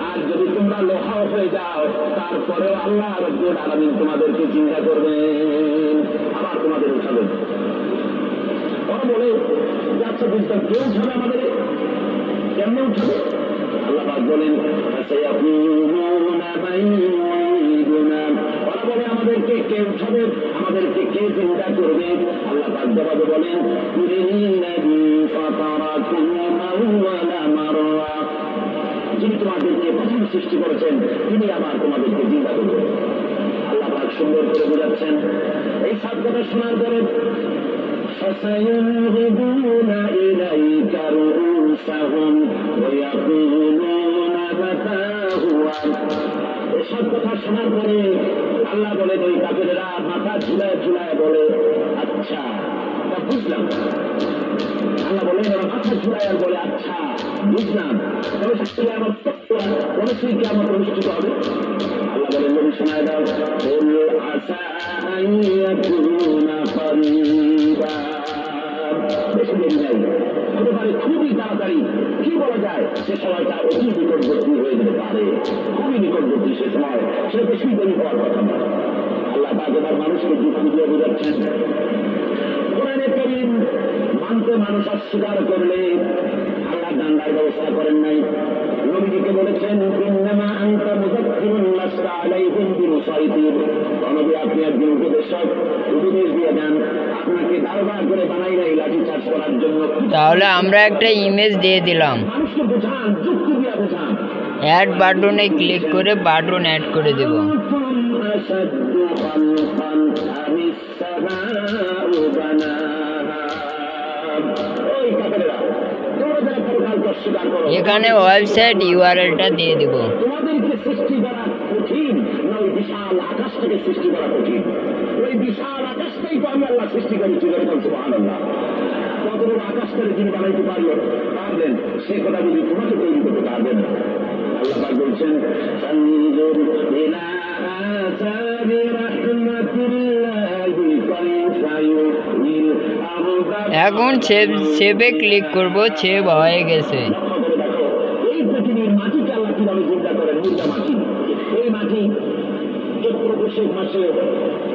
আর যদি তোমরা লোহা হয়ে যাও, তারপরেও আল্লাহ রাব্বুল আলামিন তোমাদেরকে চিন্তা করবেন, আবার তোমাদের উঠাবেন। ওরা বলে যাচ্ছে বুঝতাম কেউ উঠাবে আমাদের, কেমনে উঠাবে? আল্লাহ পাক বলেন, ওরা বলে আমাদেরকে কে উঠাবে, আমাদেরকে কে চিন্তা করবে? আল্লাহ পাক জবাবে বলেন, যিনি তোমাদেরকে প্রথম সৃষ্টি করেছেন, তিনি আবার তোমাদেরকে চিন্তা করবেন। আল্লাহ পাক সুন্দর করে বোঝাচ্ছেন। এই সাত কথা শোনার পরে فسينغضون إليك رؤوسهم ويقولون متى هو। এসব কথা শোনার পরে আল্লাহ বলে, ওই কাফেরেরা মাথা ঝুলায় ঝুলায় বলে, আচ্ছা তা বুঝলাম। আল্লাহ বলে ওরা মাথা ঝুলায় আর বলে, আচ্ছা বুঝলাম, অবশ্যই আমার অবশ্যই কি আমার অনুষ্ঠিত হবে? আল্লাহ বলে, নবী শোনায় দাও, আশা বেশি দেরি নাই, হতে পারে খুবই তাড়াতাড়ি। কি বলা যায়, সে সময়টা অতি নিকটবর্তী হয়ে যেতে পারে, খুবই নিকটবর্তী সে সময়, সে বেশি দেরি হওয়ার কথা না। আল্লাহ পাক এবার মানুষকে যুক্তি দিয়ে বোঝাচ্ছেন। কোরআনে কারীম মানতে মানুষ অস্বীকার করলে আল্লাহ দান্ডার ব্যবস্থা করেন নাই। নবীজিকে বলেছেন, ইন্নামা আনতা মুযাক্কিরুন লাস্তা আলাইহিম বিমুসাইতির। নবী, আপনি একজন উপদেশক, উপদেশ দিয়ে দেন, আপনাকে দারবার করে বানাই নাই লাঠি চার্জ করার জন্য। তাহলে আমরা একটা ইমেজ দিয়ে দিলাম। মানুষকে বোঝান, যুক্তি দিয়ে বোঝান। অ্যাড বাটনে ক্লিক করে বাটন অ্যাড করে দেব। এখানে ওয়েবসাইট ইউআরএলটা দিয়ে দিব। তোমাদেরকে সৃষ্টি করা কঠিন না ওই বিশাল আকাশটাকে সৃষ্টি করা কঠিন? ওই বিশাল আকাশটাই তো আমি আল্লাহ সৃষ্টি করেছি। সুবহানাল্লাহ। কতটুকু আকাশটারে যিনি বানাইতে পারবেন সে কথা যদি তোমাকে তৈরি করতে পারবেন না। আল্লাহ পাক বলছেন ফানজুর ইলা আসারি রাহমাতিল্লাহি কাইফা ইউহিল আরদা। এখন সেভে ক্লিক করব। সেভ হয়ে গেছে। এই পৃথিবীর মাটিকে আল্লাহ কিভাবে চিন্তা করেন, মুর্দা মাটি। এই মাটি চৈত্র বৈশাখ মাসে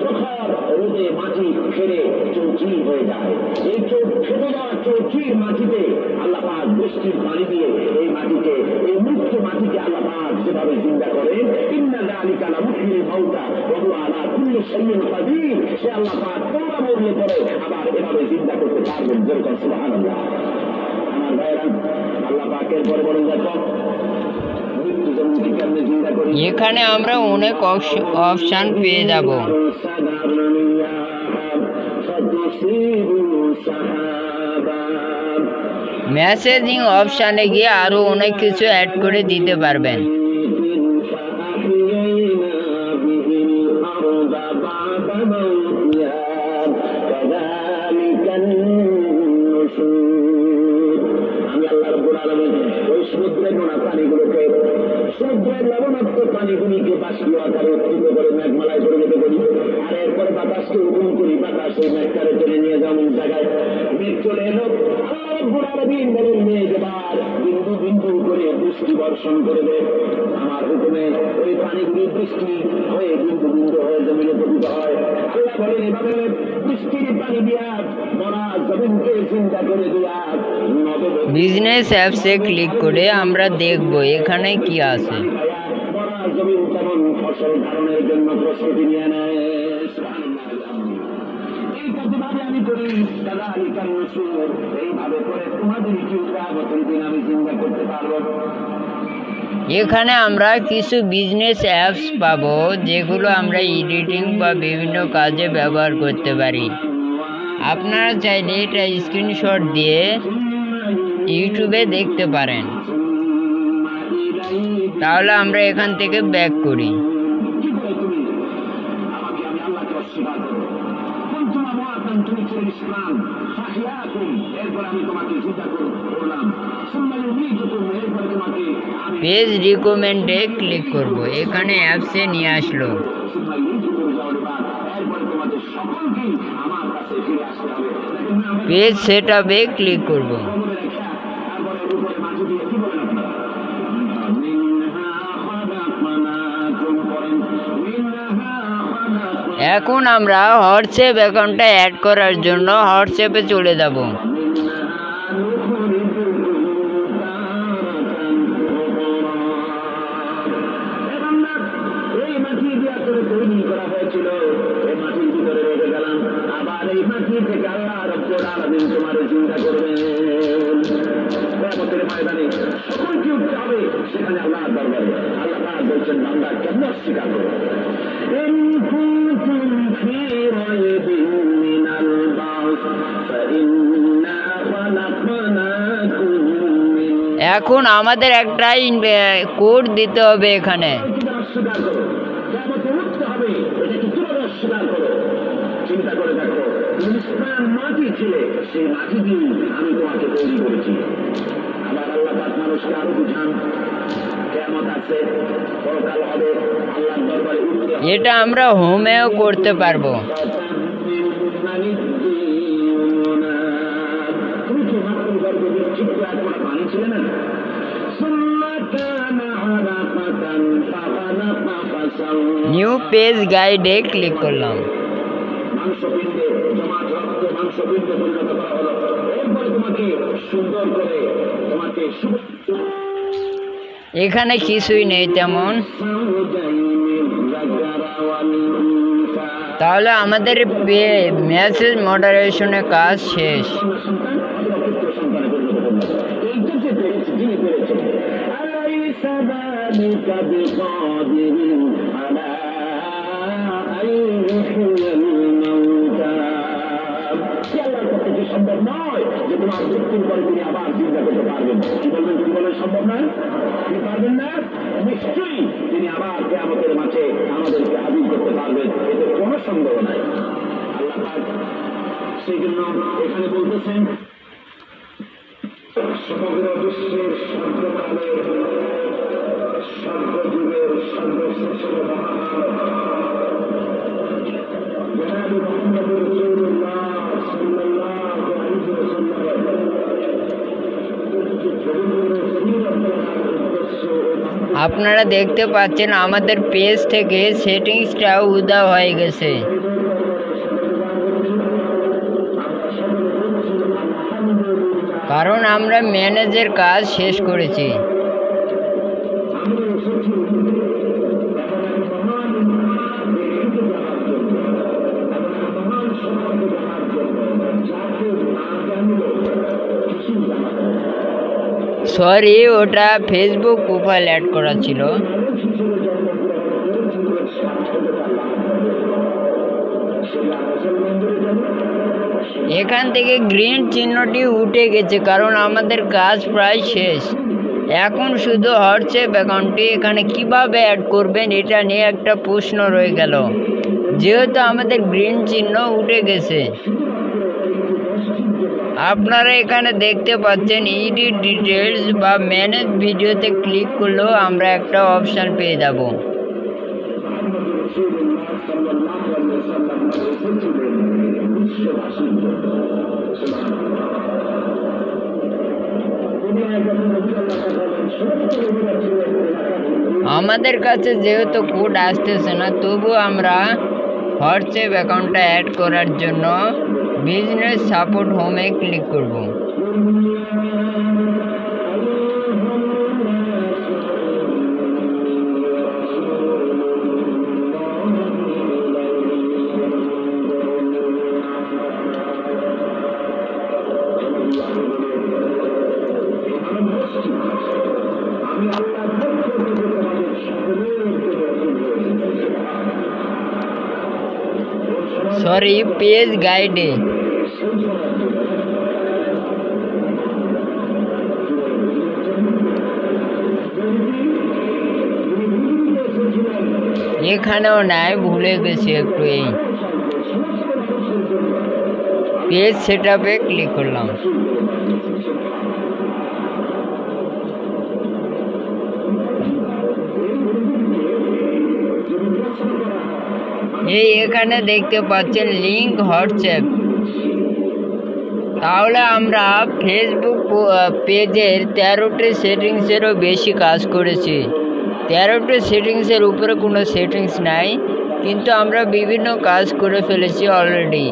প্রখর রোদে মাটি ফেরে চৌচির হয়ে যায়। এই ফেটে যাওয়া চৌচির মাটিতে আল্লাহ পাক বৃষ্টির পানি দিয়ে এই মাটিকে, এই মুক্ত মাটিকে আল্লাহ পাক যেভাবে চিন্তা করেন, ইন্না যালিকা লামুহয়িল মাউতা ওয়া হুয়া আলা কুল্লি শাইইন কাদির, সে আল্লাহ পাক তোমরা মরলে পরে আবার এভাবে চিন্তা করতে পারবেন। যেরকম সুবহানাল্লাহ। আমার ভাইরা, আল্লাহ পাকের পরে বলেন দেখো এখানে আমরা অনেক অপশন পেয়ে যাব। মেসেজিং অপশানে গিয়ে আরো অনেক কিছু অ্যাড করে দিতে পারবেন। সমুদ্রের নোনা পানিগুলোকে, সমুদ্রের লবণাক্ত পানিগুলিকে বাষ্পীয় আকারে উত্তীর্ণ করে মেঘমালায় পরিণত করি, আর এরপরে বাতাসকে হুকুম করি, বাতাস ওই মেঘটারে টেনে নিয়ে যেমন জায়গায় মেঘ চলে এলো। আল্লাহ রাব্বুল আলামিন বলেন মেঘ এবার বিন্দু বিন্দু করে বৃষ্টি বর্ষণ করবে। আমার হুকুমে ওই পানিগুলি বৃষ্টি হয়ে বিন্দু বিন্দু হয়ে জমিনে পতিত হয়। আল্লাহ বলেন এভাবে বৃষ্টির পানি দিয়া মরা জমিনকে চিন্তা করে দিয়া বিজনেস অ্যাপসে ক্লিক করে আমরা দেখব এখানে কি আছে। মরা জমিন তেমন ফসল ধারণের জন্য প্রস্তুতি নিয়ে নেয়। এইটা যেভাবে আমি করি কাযালিকান নুশুর, এইভাবে করে তোমাদের কিয়ামতের দিন আমি চিন্তা করতে পারবো। এখানে আমরা কিছু বিজনেস অ্যাপস পাবো যেগুলো আমরা এডিটিং বা বিভিন্ন কাজে ব্যবহার করতে পারি। আপনারা চাইলে এটা স্ক্রিনশট দিয়ে ইউটিউবে দেখতে পারেন। তাহলে আমরা এখান থেকে ব্যাক করি। পেজ রিকমেন্ডে ক্লিক করব। এখানে অ্যাপসে নিয়ে আসলো। পেজ সেটআপে ক্লিক করব। এখন আমরা হোয়াটসঅ্যাপ অ্যাকাউন্টটা অ্যাড করার জন্য হোয়াটসঅ্যাপে চলে যাব। সেখানে আল্লাহ দরবারে আল্লাহ বলছেন বান্দা কেমন অস্বীকার করো। এখন আমাদের একটা কোড দিতে হবে এখানে। চিন্তা করে দেখো, মাটি ছিলে, সেই মাটি দিয়ে আমি তোমাকে তৈরি করেছি। আবার আল্লাহ পাক মানুষকে আরো বুঝান, কিয়ামত আছে, পরকাল হবে, আল্লাহর দরবারে এটা আমরা হোমেও করতে পারবো। তুমি কি মাতৃ গর্ভে ঠিক পানি ছিলে না? নিউ পেজ গাইডে ক্লিক করলাম। মাংসপিণ্ডে জমা রক্ত মাংসপিণ্ডে পরিণত করা হলো। এরপরে তোমাকে সুন্দর করে তোমাকে এখানে কিছুই নেই তেমন। তাহলে আমাদের মেসেজ মডারেশনের কাজ শেষ। সম্ভব নয় যে তোমার মৃত্যুর পরে তিনি আবার চিন্তা করতে পারবেন। কি বলবেন? তিনি বলেন সম্ভব নয়, তিনি পারবেন না। নিশ্চয়ই তিনি আবার কিয়ামতের মাঝে আমাদেরকে হাজির করতে পারবেন, এতে কোনো সন্দেহ নাই। আল্লাহ পাক সেই জন্য এখানে বলতেছেন সমগ্র বিশ্বের সর্বকালের সর্বযুগের সর্বশ্রেষ্ঠ জনাব মুহাম্মদ রাসূলুল্লাহ সাল্লাল্লাহু আলাইহি ওয়াসাল্লাম। আপনারা দেখতে পাচ্ছেন আমাদের পেজ থেকে সেটিংসটাও উধাও হয়ে গেছে, কারণ আমরা ম্যানেজের কাজ শেষ করেছি। সরি, ওটা ফেসবুক প্রোফাইল অ্যাড করা ছিল। এখান থেকে গ্রিন চিহ্নটি উঠে গেছে, কারণ আমাদের কাজ প্রায় শেষ। এখন শুধু হোয়াটসঅ্যাপ অ্যাকাউন্টটি এখানে কিভাবে অ্যাড করবেন এটা নিয়ে একটা প্রশ্ন রয়ে গেল, যেহেতু আমাদের গ্রিন চিহ্ন উঠে গেছে। আপনারা এখানে দেখতে পাচ্ছেন এডিট ডিটেলস বা ম্যানেজ ভিডিওতে ক্লিক করলেও আমরা একটা অপশান পেয়ে যাব। আমাদের কাছে যেহেতু কোড আসতেছে না, তবু আমরা হোয়াটসঅ্যাপ অ্যাকাউন্টটা অ্যাড করার জন্য বিজনেস সাপোর্ট হোমে ক্লিক করব। সরি, পেজ গাইডে এখানেও নাই, ভুলে গেছি একটু। এই পেজ সেটআপে ক্লিক করলাম। এই এখানে দেখতে পাচ্ছেন লিংক হোয়াটসঅ্যাপ। তাহলে আমরা ফেসবুক পেজের 13টি সেটিংসেরও বেশি কাজ করেছি। 13টি সেটিংসের উপরে কোনো সেটিংস নাই, কিন্তু আমরা বিভিন্ন কাজ করে ফেলেছি অলরেডি।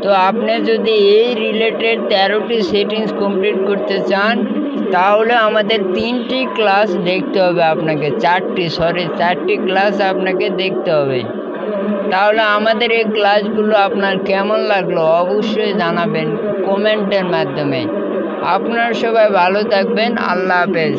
তো আপনি যদি এই রিলেটেড 13টি সেটিংস কমপ্লিট করতে চান, তাহলে আমাদের 3টি ক্লাস দেখতে হবে আপনাকে, 4টি ক্লাস আপনাকে দেখতে হবে। তাহলে আমাদের এই ক্লাসগুলো আপনার কেমন লাগলো অবশ্যই জানাবেন কমেন্টের মাধ্যমে। আপনারা সবাই ভালো থাকবেন। আল্লাহ হাফেজ।